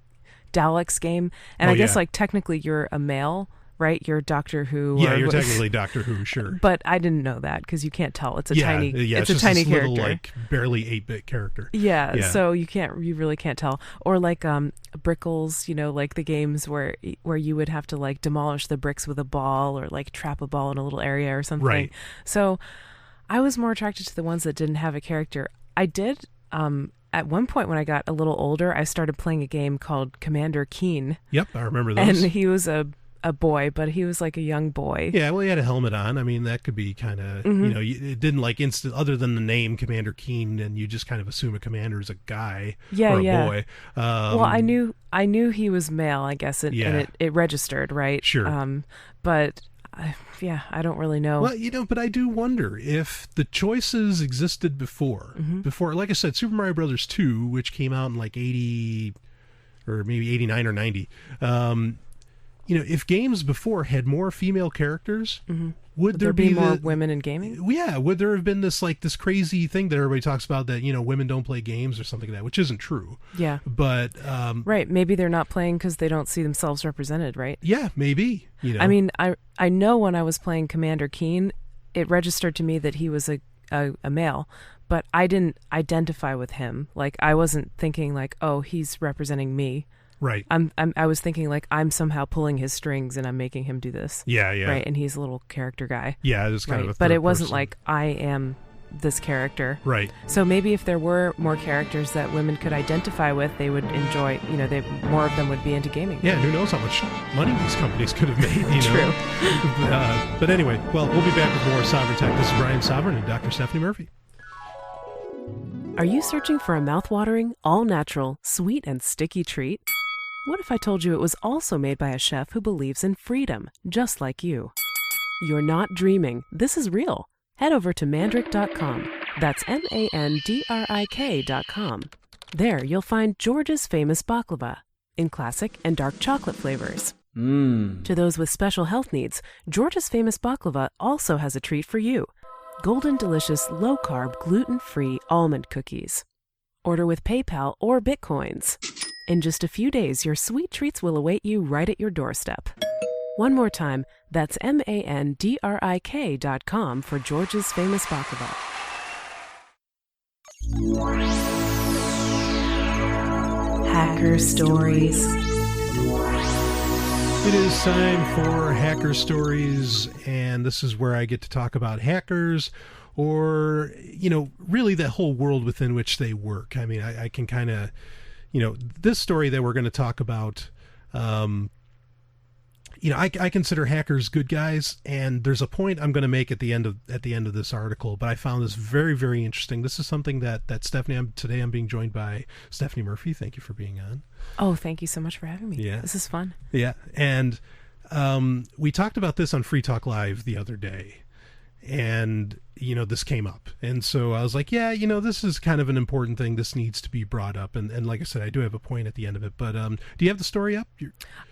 Daleks game, and I guess like technically you're a male. Right, you're Doctor Who. Yeah, you're technically Doctor Who, sure. But I didn't know that because you can't tell. It's a tiny, it's a just tiny this character, little, like barely 8-bit character. Yeah, so you really can't tell. Or like Brickles, like the games where you would have to like demolish the bricks with a ball or like trap a ball in a little area or something. Right. So I was more attracted to the ones that didn't have a character. I did. At one point when I got a little older, I started playing a game called Commander Keen. Yep, I remember those. And he was a boy, but he was like a young boy. Yeah, well, he had a helmet on. I mean, that could be kind of, it didn't like other than the name Commander Keen, and you just kind of assume a commander is a guy or a boy. Well, I knew he was male, I guess, and it registered, right? Sure. But I don't really know. Well, but I do wonder if the choices existed before. Before, like I said, Super Mario Brothers 2, which came out in like 80 or maybe 89 or 90. If games before had more female characters, would there be more women in gaming? Yeah, would there have been this crazy thing that everybody talks about that women don't play games or something like that, which isn't true. Yeah, but right, maybe they're not playing because they don't see themselves represented, right? Yeah, maybe. I mean, I know when I was playing Commander Keen, it registered to me that he was a a male, but I didn't identify with him. Like, I wasn't thinking like, oh, he's representing me. Right. I was thinking like I'm somehow pulling his strings and I'm making him do this. Yeah. Right. And he's a little character guy. Yeah. It was kind of a but it wasn't person. like I am this character. Right. So maybe if there were more characters that women could identify with, they would enjoy, more of them would be into gaming. Yeah, who knows how much money these companies could have made, True. But anyway, well, we'll be back with more Sovryn Tech. This is Brian Sovryn and Dr. Stephanie Murphy. Are you searching for a mouth-watering, all-natural, sweet and sticky treat? What if I told you it was also made by a chef who believes in freedom, just like you? You're not dreaming. This is real. Head over to mandrick.com. That's MANDRIK.com. There you'll find Georgia's famous baklava in classic and dark chocolate flavors. To those with special health needs, Georgia's famous baklava also has a treat for you. Golden delicious, low-carb, gluten-free almond cookies. Order with PayPal or Bitcoins. In just a few days, your sweet treats will await you right at your doorstep. One more time, that's MANDRIK.com for Georgia's famous baklava. Hacker Stories. It is time for Hacker Stories, and this is where I get to talk about hackers or, really the whole world within which they work. I mean, I can kind of, this story that we're going to talk about, I consider hackers good guys, and there's a point I'm going to make at the end of this article, but I found this very, very interesting. This is something that Stephanie, today I'm being joined by Stephanie Murphy. Thank you for being on. Oh, thank you so much for having me. Yeah. This is fun. Yeah. And we talked about this on Free Talk Live the other day, and, this came up. And so I was like, yeah, this is kind of an important thing. This needs to be brought up. And like I said, I do have a point at the end of it. But do you have the story up?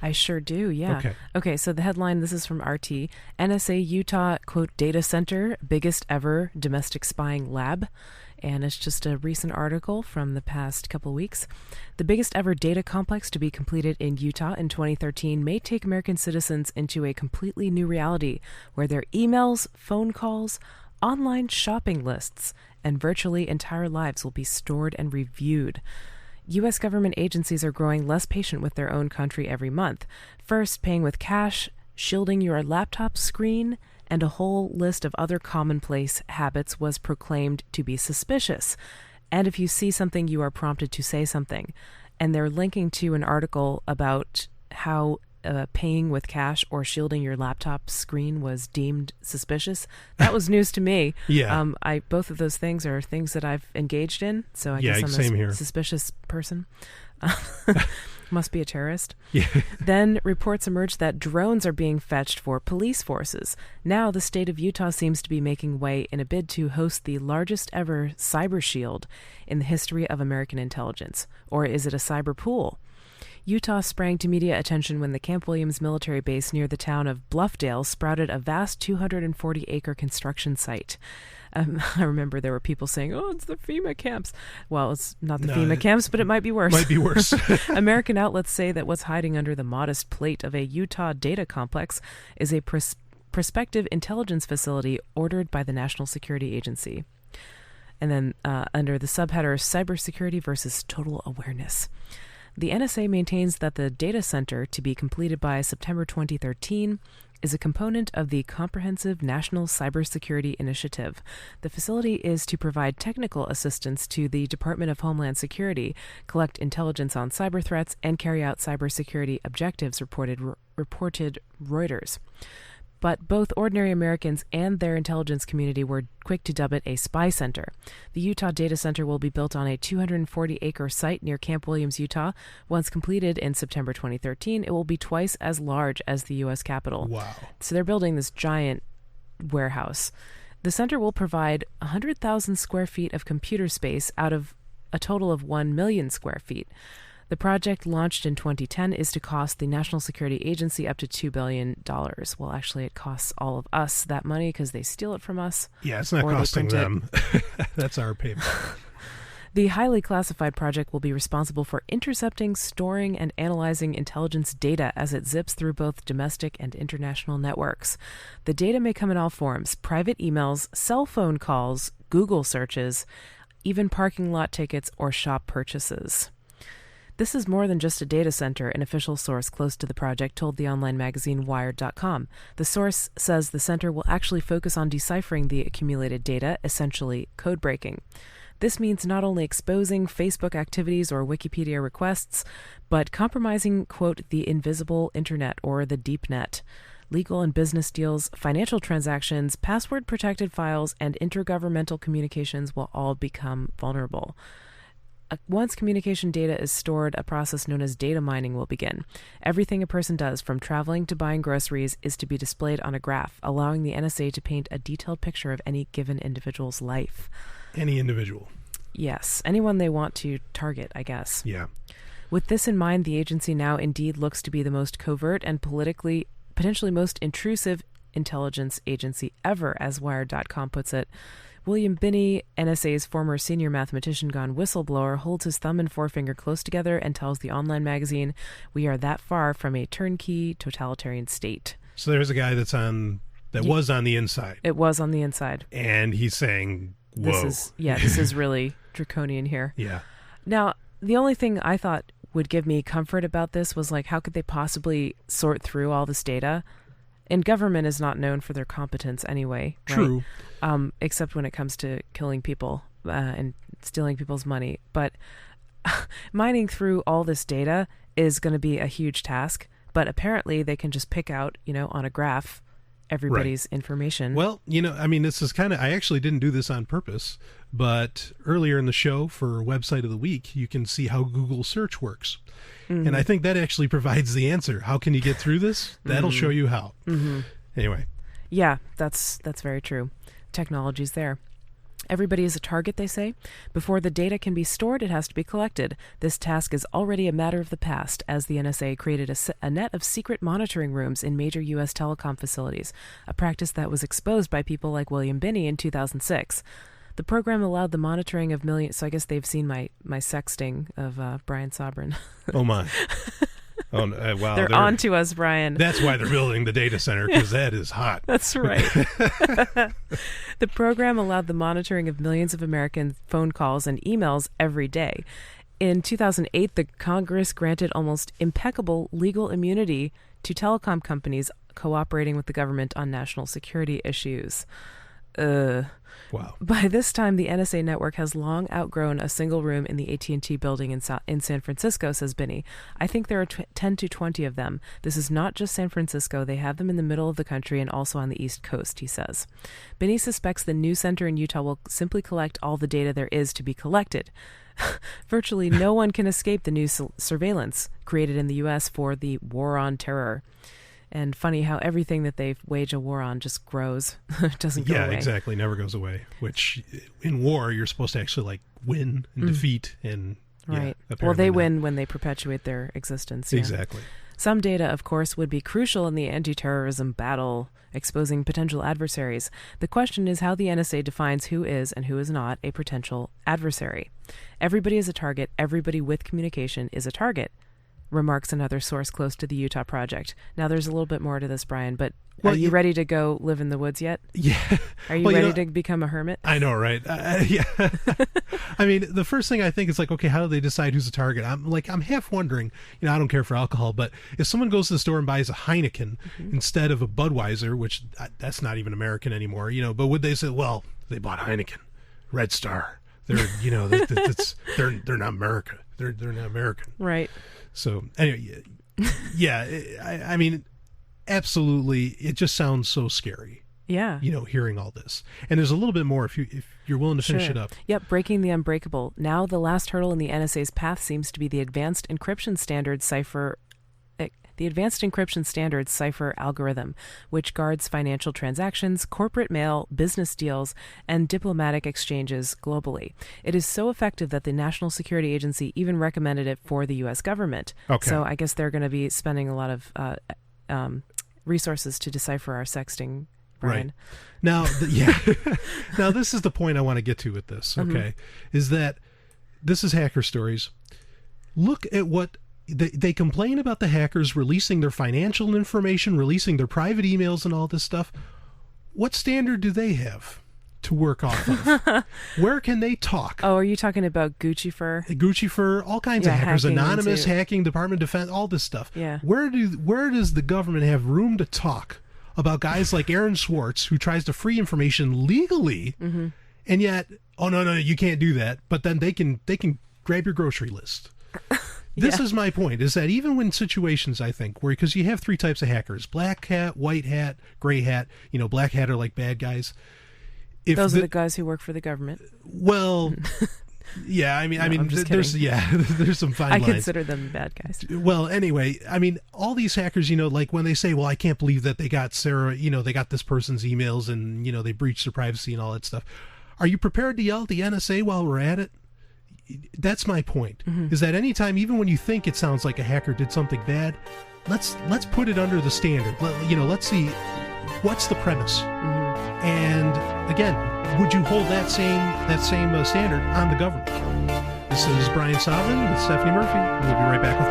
I sure do, yeah. Okay, so the headline, this is from RT. NSA Utah, quote, data center, biggest ever domestic spying lab. And it's just a recent article from the past couple weeks. The biggest ever data complex to be completed in Utah in 2013 may take American citizens into a completely new reality where their emails, phone calls, online shopping lists, and virtually entire lives will be stored and reviewed. U.S. government agencies are growing less patient with their own country every month. First, paying with cash, shielding your laptop screen, and a whole list of other commonplace habits was proclaimed to be suspicious. And if you see something, you are prompted to say something. And they're linking to an article about how paying with cash or shielding your laptop screen was deemed suspicious. That was news to me. Yeah. Both of those things are things that I've engaged in, so I guess I'm same here. Suspicious person. Must be a terrorist. Yeah. Then reports emerged that drones are being fetched for police forces. Now the state of Utah seems to be making way in a bid to host the largest ever cyber shield in the history of American intelligence. Or is it a cyber pool? Utah sprang to media attention when the Camp Williams military base near the town of Bluffdale sprouted a vast 240-acre construction site. I remember there were people saying, oh, it's the FEMA camps. Well, it's not the FEMA camps, but it might be worse. Might be worse. American outlets say that what's hiding under the modest plate of a Utah data complex is a prospective intelligence facility ordered by the National Security Agency. And then under the subheader, Cybersecurity versus Total Awareness. The NSA maintains that the data center, to be completed by September 2013, is a component of the Comprehensive National Cybersecurity Initiative. The facility is to provide technical assistance to the Department of Homeland Security, collect intelligence on cyber threats, and carry out cybersecurity objectives, reported Reuters. But both ordinary Americans and their intelligence community were quick to dub it a spy center. The Utah Data Center will be built on a 240-acre site near Camp Williams, Utah. Once completed in September 2013, it will be twice as large as the U.S. Capitol. Wow. So they're building this giant warehouse. The center will provide 100,000 square feet of computer space out of a total of 1 million square feet. The project, launched in 2010, is to cost the National Security Agency up to $2 billion. Well, actually, it costs all of us that money because they steal it from us. Yeah, it's not costing them. That's our payment. The highly classified project will be responsible for intercepting, storing, and analyzing intelligence data as it zips through both domestic and international networks. The data may come in all forms: private emails, cell phone calls, Google searches, even parking lot tickets or shop purchases. This is more than just a data center, an official source close to the project told the online magazine Wired.com. The source says the center will actually focus on deciphering the accumulated data, essentially code breaking. This means not only exposing Facebook activities or Wikipedia requests, but compromising, quote, the invisible internet or the deep net. Legal and business deals, financial transactions, password-protected files, and intergovernmental communications will all become vulnerable. Once communication data is stored, a process known as data mining will begin. Everything a person does, from traveling to buying groceries, is to be displayed on a graph, allowing the NSA to paint a detailed picture of any given individual's life. Any individual. Yes, anyone they want to target, I guess. Yeah. With this in mind, the agency now indeed looks to be the most covert and potentially most intrusive intelligence agency ever, as Wired.com puts it. William Binney, NSA's former senior mathematician gone whistleblower, holds his thumb and forefinger close together and tells the online magazine, "We are that far from a turnkey totalitarian state." So there's a guy was on the inside. It was on the inside. And he's saying, whoa. This is really draconian here. Yeah. Now, the only thing I thought would give me comfort about this was, like, how could they possibly sort through all this data? And government is not known for their competence anyway. True. Right? Except when it comes to killing people and stealing people's money. But mining through all this data is going to be a huge task. But apparently they can just pick out, on a graph, everybody's information. Well, this is I actually didn't do this on purpose, but earlier in the show for Website of the Week, you can see how Google search works. Mm-hmm. And I think that actually provides the answer. How can you get through this? That'll show you how. Mm-hmm. Anyway. Yeah, that's very true. Technology's there. Everybody is a target, they say. Before the data can be stored, it has to be collected. This task is already a matter of the past, as the NSA created a net of secret monitoring rooms in major U.S. telecom facilities, a practice that was exposed by people like William Binney in 2006. The program allowed the monitoring of millions. So I guess they've seen my sexting of Brian Sovryn. Oh, my. Oh, wow. They're on to us, Brian. That's why they're building the data center, because that is hot. That's right. The program allowed the monitoring of millions of American phone calls and emails every day. In 2008, the Congress granted almost impeccable legal immunity to telecom companies cooperating with the government on national security issues. Wow. By this time, the NSA network has long outgrown a single room in the AT&T building in San Francisco, says Binney. I think there are 10 to 20 of them. This is not just San Francisco. They have them in the middle of the country and also on the East Coast, he says. Binney suspects the new center in Utah will simply collect all the data there is to be collected. Virtually no one can escape the new surveillance created in the U.S. for the war on terror. And funny how everything that they wage a war on just grows. It doesn't go away. Yeah, exactly. Never goes away. Which, in war, you're supposed to actually win and defeat. And right. Well, they win when they perpetuate their existence. Yeah. Exactly. Some data, of course, would be crucial in the anti-terrorism battle, exposing potential adversaries. The question is how the NSA defines who is and who is not a potential adversary. Everybody is a target. Everybody with communication is a target, remarks another source close to the Utah project. Now, there's a little bit more to this, Brian, but are you ready to go live in the woods yet? Yeah. Are you ready to become a hermit? I know, right? Yeah. I mean, the first thing I think is okay, how do they decide who's a target? I'm half wondering, I don't care for alcohol, but if someone goes to the store and buys a Heineken instead of a Budweiser, which that's not even American anymore, but would they say, well, they bought Heineken, Red Star. They're, they're not America. They're not American. Right. So anyway, yeah, I mean, absolutely, it just sounds so scary. Yeah. Hearing all this. And there's a little bit more if you're willing to finish it up. Yep, breaking the unbreakable. Now the last hurdle in the NSA's path seems to be the Advanced Encryption Standards cipher algorithm, which guards financial transactions, corporate mail, business deals, and diplomatic exchanges globally. It is so effective that the National Security Agency even recommended it for the U.S. government. Okay. So I guess they're going to be spending a lot of resources to decipher our sexting, Brian. Right. Now, now this is the point I want to get to with this, okay, is that this is Hacker Stories. Look at what they complain about, the hackers releasing their financial information, releasing their private emails and all this stuff. What standard do they have to work off of? Where can they talk? Oh, are you talking about Gucci Fur? Gucci Fur, all kinds of hackers, anonymous hacking, Department of Defense, all this stuff. Yeah. Where does the government have room to talk about guys like Aaron Swartz, who tries to free information legally, and yet, oh no, you can't do that. But then they can grab your grocery list. This is my point, is that even when situations, I think, where, because you have three types of hackers: black hat, white hat, gray hat. Black hat are like bad guys. Those are the guys who work for the government. Well, yeah, there's some fine lines. I consider them bad guys. Well, anyway, I mean, all these hackers, like when they say, well, I can't believe that they got Sarah, they got this person's emails and, they breached their privacy and all that stuff. Are you prepared to yell at the NSA while we're at it? That's my point, is that anytime, even when you think it sounds like a hacker did something bad, let's put it under the standard. Let's see, what's the premise? And again, would you hold that same standard on the government? This is Brian Sovryn with Stephanie Murphy. We'll be right back with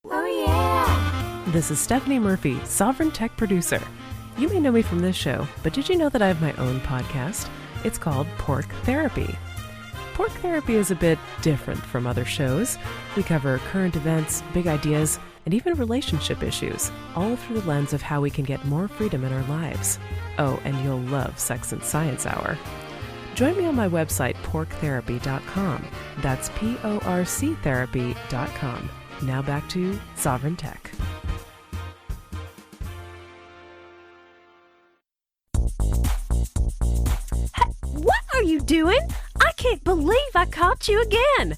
more. Oh yeah! This is Stephanie Murphy, Sovryn Tech producer. You may know me from this show, but did you know that I have my own podcast? It's called Pork Therapy. Pork Therapy is a bit different from other shows. We cover current events, big ideas, and even relationship issues, all through the lens of how we can get more freedom in our lives. Oh, and you'll love Sex and Science Hour. Join me on my website, porktherapy.com. That's porctherapy.com. Now back to Sovryn Tech. What are you doing? I can't believe I caught you again.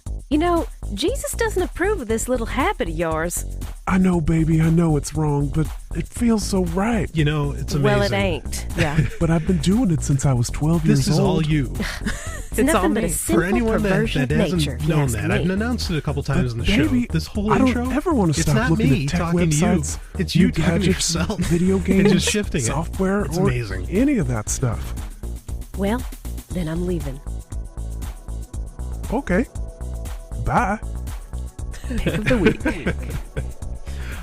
Jesus doesn't approve of this little habit of yours. I know, baby, I know it's wrong, but it feels so right. It's amazing. Well, it ain't. Yeah. But I've been doing it since I was 12 years old. This is all you. It's nothing but a simple For anyone that perversion of nature. hasn't known that, I've announced it a couple times in the baby, show. This whole I intro, don't ever want to stop looking at tech websites, it's you talking to gadgets, yourself. video games, and just shifting software, it's or amazing. Any of that stuff. Well, then I'm leaving. Okay. Bye. Pick of the week.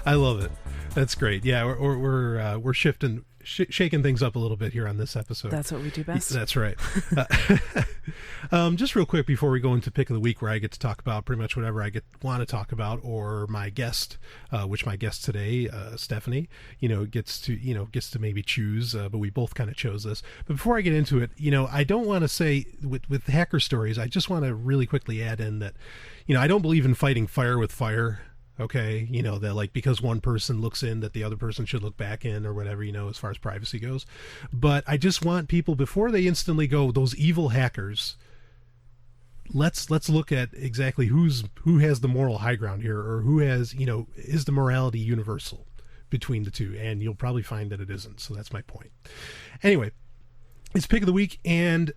I love it. That's great. Yeah, we're shaking things up a little bit here on this episode. That's what we do best. That's right. Just real quick before we go into Pick of the Week, where I get to talk about pretty much whatever I want to talk about, or my guest, which my guest today, Stephanie, gets to maybe choose, but we both kind of chose this. But before I get into it, I don't want to say with Hacker Stories, I just want to really quickly add in that, I don't believe in fighting fire with fire. Okay, that like because one person looks in that the other person should look back in or whatever, as far as privacy goes. But I just want people, before they instantly go, those evil hackers, let's look at exactly who has the moral high ground here, or who has, is the morality universal between the two, and you'll probably find that it isn't. So that's my point. Anyway, it's Pick of the Week, and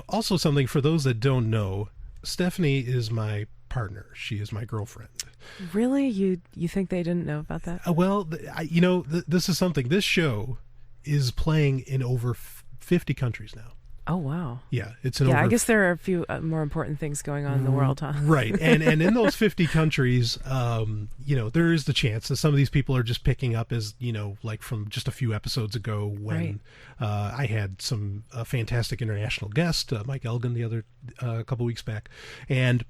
also something for those that don't know, Stephanie is my partner. She is my girlfriend. Really? You think they didn't know about that? Well, this is something. This show is playing in over 50 countries now. Oh, wow. Yeah, it's an over... I guess there are a few more important things going on in the world, huh? Right. And in those 50 countries, there is the chance that some of these people are just picking up as, like from just a few episodes ago when I had some fantastic international guest, Mike Elgin, the other couple weeks back. And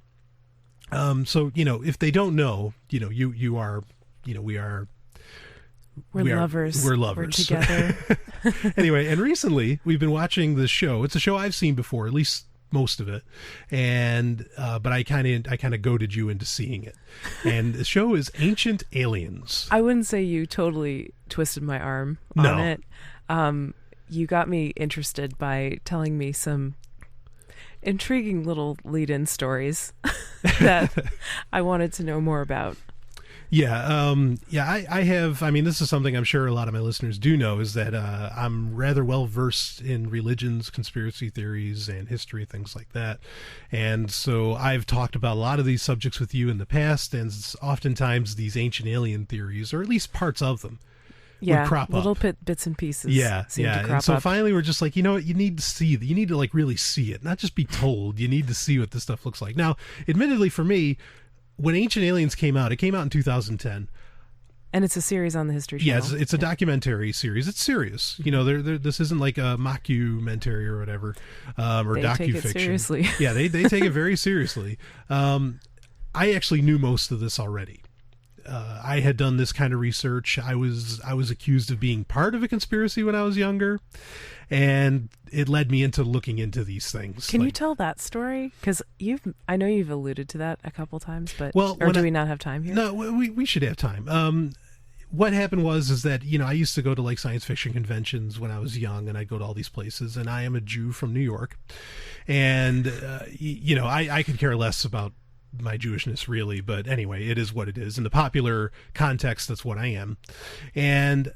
so, if they don't know, you are, we are... We're lovers. We're lovers. We're together. Anyway, and recently we've been watching this show. It's a show I've seen before, at least most of it. And but I kind of goaded you into seeing it. And the show is Ancient Aliens. I wouldn't say you totally twisted my arm on it. You got me interested by telling me some intriguing little lead-in stories that I wanted to know more about. Yeah, I have. I mean, this is something I'm sure a lot of my listeners do know, is that I'm rather well versed in religions, conspiracy theories, and history, things like that. And so I've talked about a lot of these subjects with you in the past, and oftentimes these ancient alien theories, or at least parts of them, would crop little up. bits and pieces. Yeah, seem to crop and so up. finally we're just like, you know what, you need to see, you need to like really see it, not just be told. You need to see what this stuff looks like. Now, admittedly for me, when Ancient Aliens came out, it came out in 2010. And it's a series on the History Channel. Yeah, it's a documentary series. It's serious. You know, this isn't like a mockumentary or whatever, or they docufiction. take it seriously. Yeah, they take it very seriously. I actually knew most of this already. I had done this kind of research. I was accused of being part of a conspiracy when I was younger, and it led me into looking into these things. Can you tell that story? Because I know you've alluded to that a couple times, but or do we not have time here? No, we should have time. What happened was that, you know, I used to go to like science fiction conventions when I was young, and I'd go to all these places, and I am a Jew from New York, and you know, I could care less about my Jewishness really, but anyway, it is what it is. In the popular context, that's what I am. And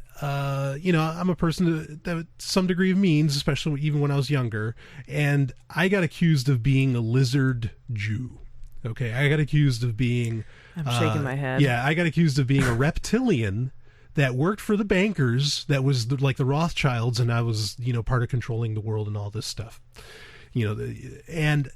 you know, I'm a person that some degree of means, especially even when I was younger, and I got accused of being a lizard Jew. Okay, I got accused of being I'm shaking my head. Yeah, I got accused of being a reptilian that worked for the bankers, that was like the Rothschilds, and I was, you know, part of controlling the world and all this stuff. You know, and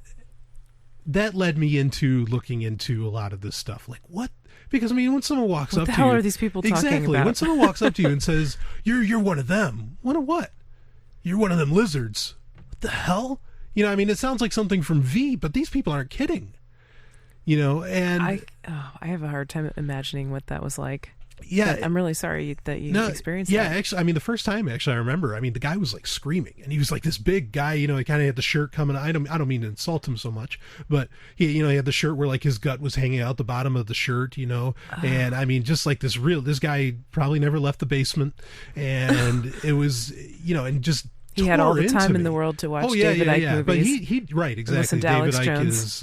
that led me into looking into a lot of this stuff. Like, what? Because, I mean, when someone walks up to you... What the hell are these people talking about? When someone walks up to you and says, you're one of them. One of what? You're one of them lizards. What the hell? You know, I mean, it sounds like something from V, but these people aren't kidding. You know, and... I have a hard time imagining what that was like. Yeah. But I'm really sorry that you experienced that. Yeah, actually, I mean, the first time, actually, I remember, I mean, the guy was like screaming, and he was like this big guy, you know, he kind of had the shirt coming, I don't mean to insult him so much, but he had the shirt where like his gut was hanging out the bottom of the shirt, you know, and I mean, just like this guy probably never left the basement, and it was, you know, and just he had all the time in the world to watch David Icke movies. But he right, exactly. Listen to David Alex Icke Jones.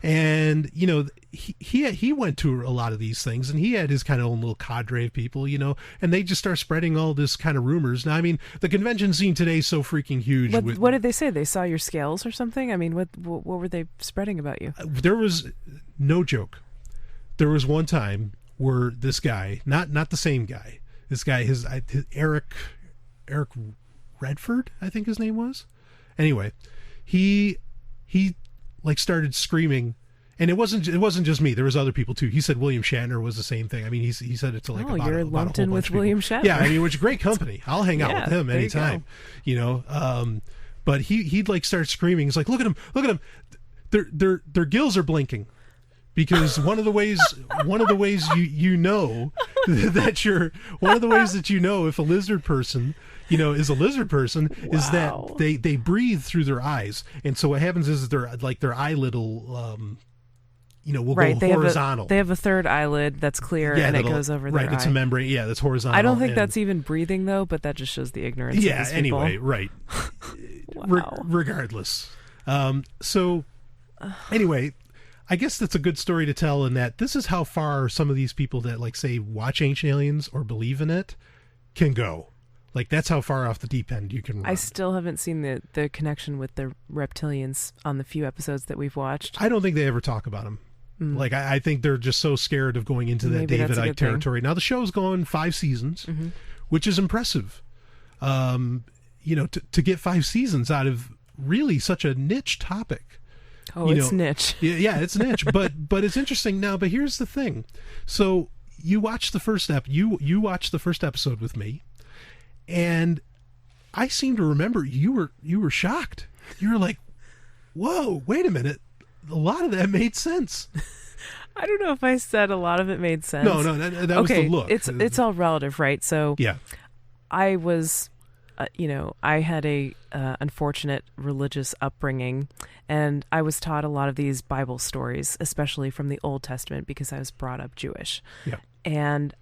And you know, he went to a lot of these things, and he had his kind of own little cadre of people, you know, and they just start spreading all this kind of rumors. Now, I mean, the convention scene today is so freaking huge. What did they say? They saw your scales or something? I mean, what were they spreading about you? There was no joke. There was one time where this guy, not the same guy, this guy, his Eric Redford, I think his name was. Anyway, he like started screaming, and it wasn't just me. There was other people too. He said William Shatner was the same thing. I mean, he said it to like you're lumped in with William Shatner. Yeah, I mean, which is great company. I'll hang out with him anytime. You know, but he'd like start screaming. He's like, look at him, their gills are blinking. Because one of the ways you know that one of the ways that you know if a lizard person, you know, is a lizard person is that they breathe through their eyes, and so what happens is their eyelid will, you know, will go horizontal. They have a third eyelid that's clear, and it goes over their eye. It's a membrane. Yeah, that's horizontal. I don't think that's even breathing though, but that just shows the ignorance. Yeah. Of these people. Anyway, right. Regardless, so anyway. I guess that's a good story to tell, in that this is how far some of these people that like say watch Ancient Aliens or believe in it can go. Like, that's how far off the deep end you can run. I still haven't seen the connection with the reptilians on the few episodes that we've watched. I don't think they ever talk about them. Like, I think they're just so scared of going into that David Icke territory. Now, the show's going 5 seasons, which is impressive. You know, to get 5 seasons out of really such a niche topic. Oh, it's niche. Yeah, it's niche, but it's interesting now. But here's the thing: so you watched the first you watched the first episode with me, and I seem to remember you were shocked. You were like, "Whoa, wait a minute! A lot of that made sense." I don't know if I said a lot of it made sense. No, that was the look. It's all relative, right? So yeah, I was. You know, I had a unfortunate religious upbringing, and I was taught a lot of these Bible stories, especially from the Old Testament, because I was brought up Jewish. Yeah. And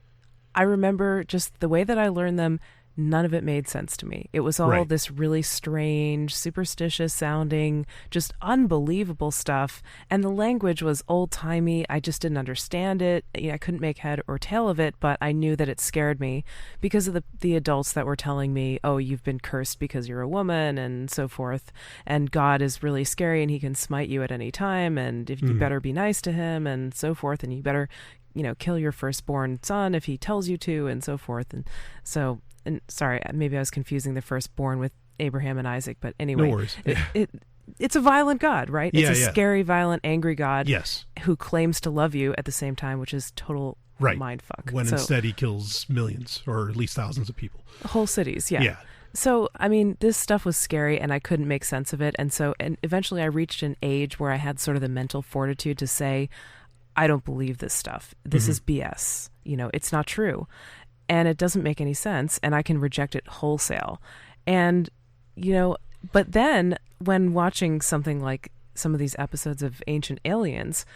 I remember just the way that I learned them, none of it made sense to me. It was all this really strange, superstitious sounding, just unbelievable stuff. And the language was old-timey. I just didn't understand it. You know, I couldn't make head or tail of it, but I knew that it scared me because of the adults that were telling me, oh, you've been cursed because you're a woman and so forth. And God is really scary and he can smite you at any time. And if you better be nice to him and so forth. And you better kill your firstborn son if he tells you to, and so forth. And so, and sorry, maybe I was confusing the firstborn with Abraham and Isaac, but anyway, no worries. It's a violent God, right? It's a scary, violent, angry God. Yes. Who claims to love you at the same time, which is total mindfuck. When instead he kills millions, or at least thousands of people. Whole cities, yeah. Yeah. So, I mean, this stuff was scary, and I couldn't make sense of it. And eventually I reached an age where I had sort of the mental fortitude to say, I don't believe this stuff. This is BS. It's not true. And it doesn't make any sense, and I can reject it wholesale. And, but then when watching something like some of these episodes of Ancient Aliens,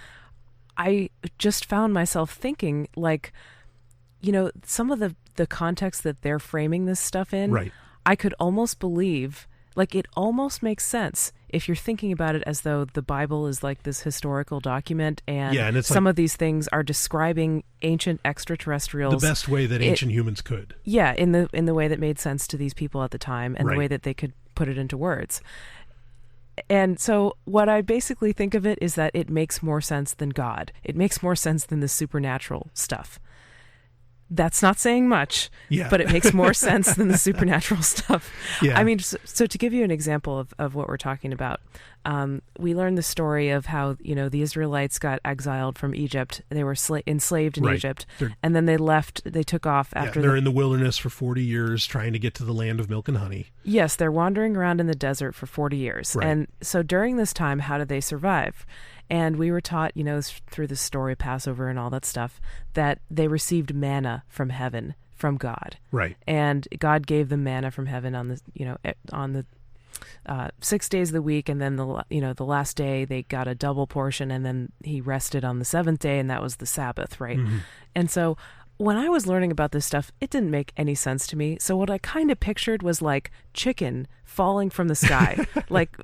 I just found myself thinking, like, some of the context that they're framing this stuff in, right. I could almost believe, like, it almost makes sense if you're thinking about it as though the Bible is like this historical document, and it's some of these things are describing ancient extraterrestrials the best way that ancient humans could. Yeah, in the way that made sense to these people at the time, and the way that they could put it into words. And so what I basically think of it is that it makes more sense than God. It makes more sense than the supernatural stuff. That's not saying much, but it makes more sense than the supernatural stuff. Yeah. I mean, so to give you an example of what we're talking about, we learned the story of how, the Israelites got exiled from Egypt. They were enslaved in Egypt, and then they left. They took off after. They're in the wilderness for 40 years trying to get to the land of milk and honey. Yes, they're wandering around in the desert for 40 years. Right. And so during this time, how did they survive? And we were taught, through the story, Passover and all that stuff, that they received manna from heaven, from God. Right. And God gave them manna from heaven on the 6 days of the week, and then the last day they got a double portion, and then he rested on the seventh day, and that was the Sabbath, right? Mm-hmm. And so when I was learning about this stuff, it didn't make any sense to me. So what I kind of pictured was like chicken falling from the sky. Like,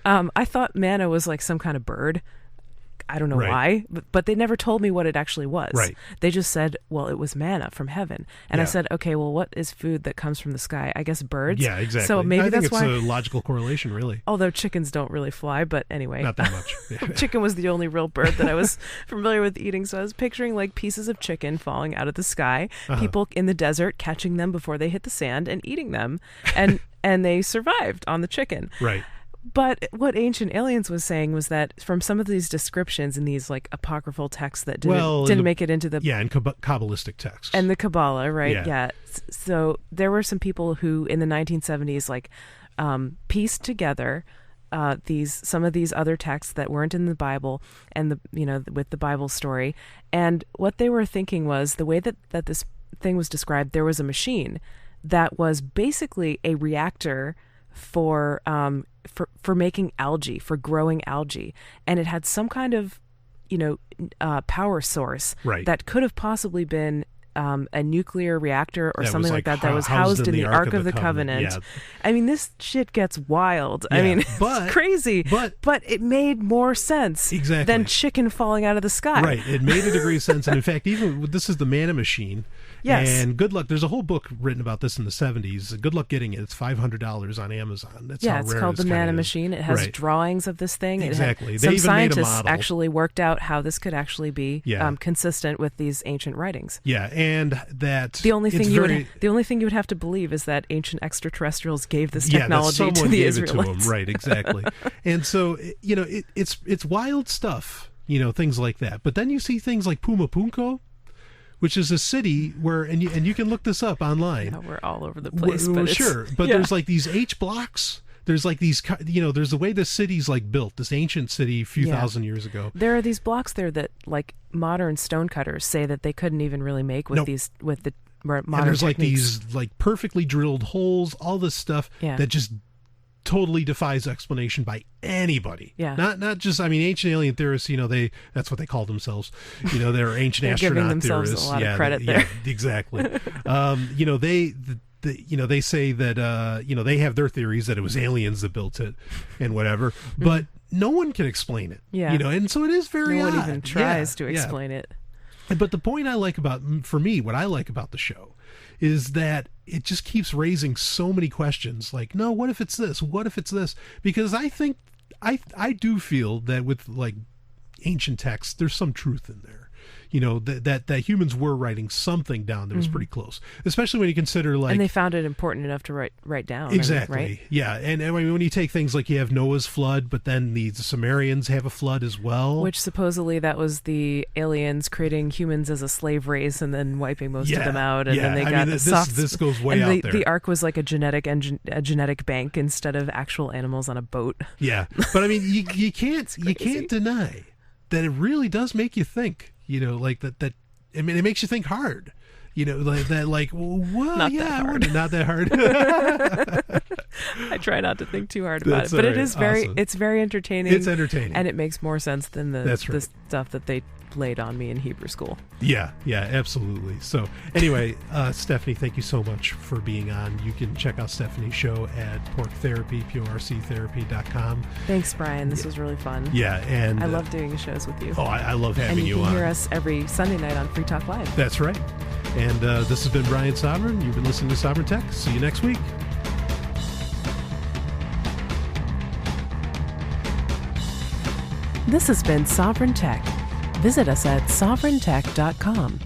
I thought manna was like some kind of bird. I don't know why, but they never told me what it actually was. Right. They just said, well, it was manna from heaven. And I said, okay, well, what is food that comes from the sky? I guess birds. Yeah, exactly. So maybe that's why. It's a logical correlation, really. Although chickens don't really fly, but anyway. Not that much. Chicken was the only real bird that I was familiar with eating. So I was picturing like pieces of chicken falling out of the sky, people in the desert catching them before they hit the sand and eating them. And they survived on the chicken. Right. But what Ancient Aliens was saying was that from some of these descriptions in these like apocryphal texts that didn't make it into the... Yeah, and Kabbalistic texts. And the Kabbalah, right? Yeah. So there were some people who in the 1970s like pieced together some of these other texts that weren't in the Bible and with the Bible story. And what they were thinking was the way that this thing was described, there was a machine that was basically a reactor for making algae, for growing algae, and it had some kind of power source that could have possibly been a nuclear reactor or something like that was housed in the Ark of the Covenant. Yeah. I mean, this shit gets wild. Yeah, I mean, it's crazy, but it made more sense than chicken falling out of the sky. Right. It made a degree of sense. And in fact, even this is the manna machine. Yes. And good luck. There's a whole book written about this in the 70s. Good luck getting it. It's $500 on Amazon. That's how it's rare called this the manna is. machine. It has drawings of this thing. Exactly. Some scientists actually worked out how this could actually be consistent with these ancient writings. Yeah, and that the only thing you would have to believe is that ancient extraterrestrials gave this technology to the Israelites. To them. Right, exactly. And so it's wild stuff, things like that. But then you see things like Pumapunko, which is a city where, and you can look this up online. Yeah, we're all over the place. But there's like these H blocks. There's like these, there's the way the city's like built, this ancient city a few thousand years ago. There are these blocks there that like modern stonecutters say that they couldn't even really make with the modern and there's techniques. Like these like perfectly drilled holes, all this stuff that just totally defies explanation by anybody. Yeah. Not just, ancient alien theorists, that's what they call themselves. They're ancient astronaut giving themselves theorists. A lot of credit there. Yeah, exactly. They say that they have their theories that it was aliens that built it and whatever, but no one can explain it. Yeah. And so it is very odd. No one even tries to explain it. But the point I like about, for me, what I like about the show is that it just keeps raising so many questions. Like, no, what if it's this? What if it's this? Because I think I do feel that with like ancient texts, there's some truth in there. that humans were writing something down that was pretty close, especially when you consider like. And they found it important enough to write down. Exactly. Right? Yeah, and I mean when you take things like you have Noah's flood, but then the Sumerians have a flood as well, which supposedly that was the aliens creating humans as a slave race and then wiping most of them out, and then they got this goes way out there. The ark was like a genetic bank instead of actual animals on a boat. Yeah, but I mean you can't deny that it really does make you think. Like that. I mean, it makes you think hard. Like that. Like, well, not yeah, that hard. Not that hard. I try not to think too hard about That's it, but all it is right. Awesome. it's very entertaining. It's entertaining, and it makes more sense than the stuff that they laid on me in Hebrew school. Yeah, absolutely. So anyway, Stephanie, thank you so much for being on. You can check out Stephanie's show at porctherapy.com. Thanks, Brian. This was really fun. Yeah, and I love doing shows with you. Oh, I love having you on. And you can hear us every Sunday night on Free Talk Live. That's right. And this has been Brian Sovryn. You've been listening to Sovryn Tech. See you next week. This has been Sovryn Tech. Visit us at sovryntech.com.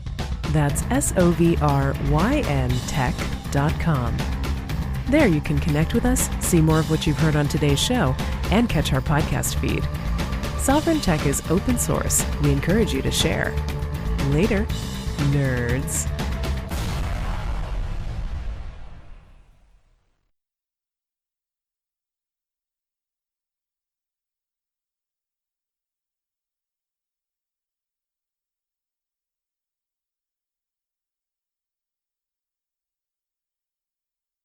That's SOVRYN Tech.com. There you can connect with us, see more of what you've heard on today's show, and catch our podcast feed. Sovryn Tech is open source. We encourage you to share. Later, nerds.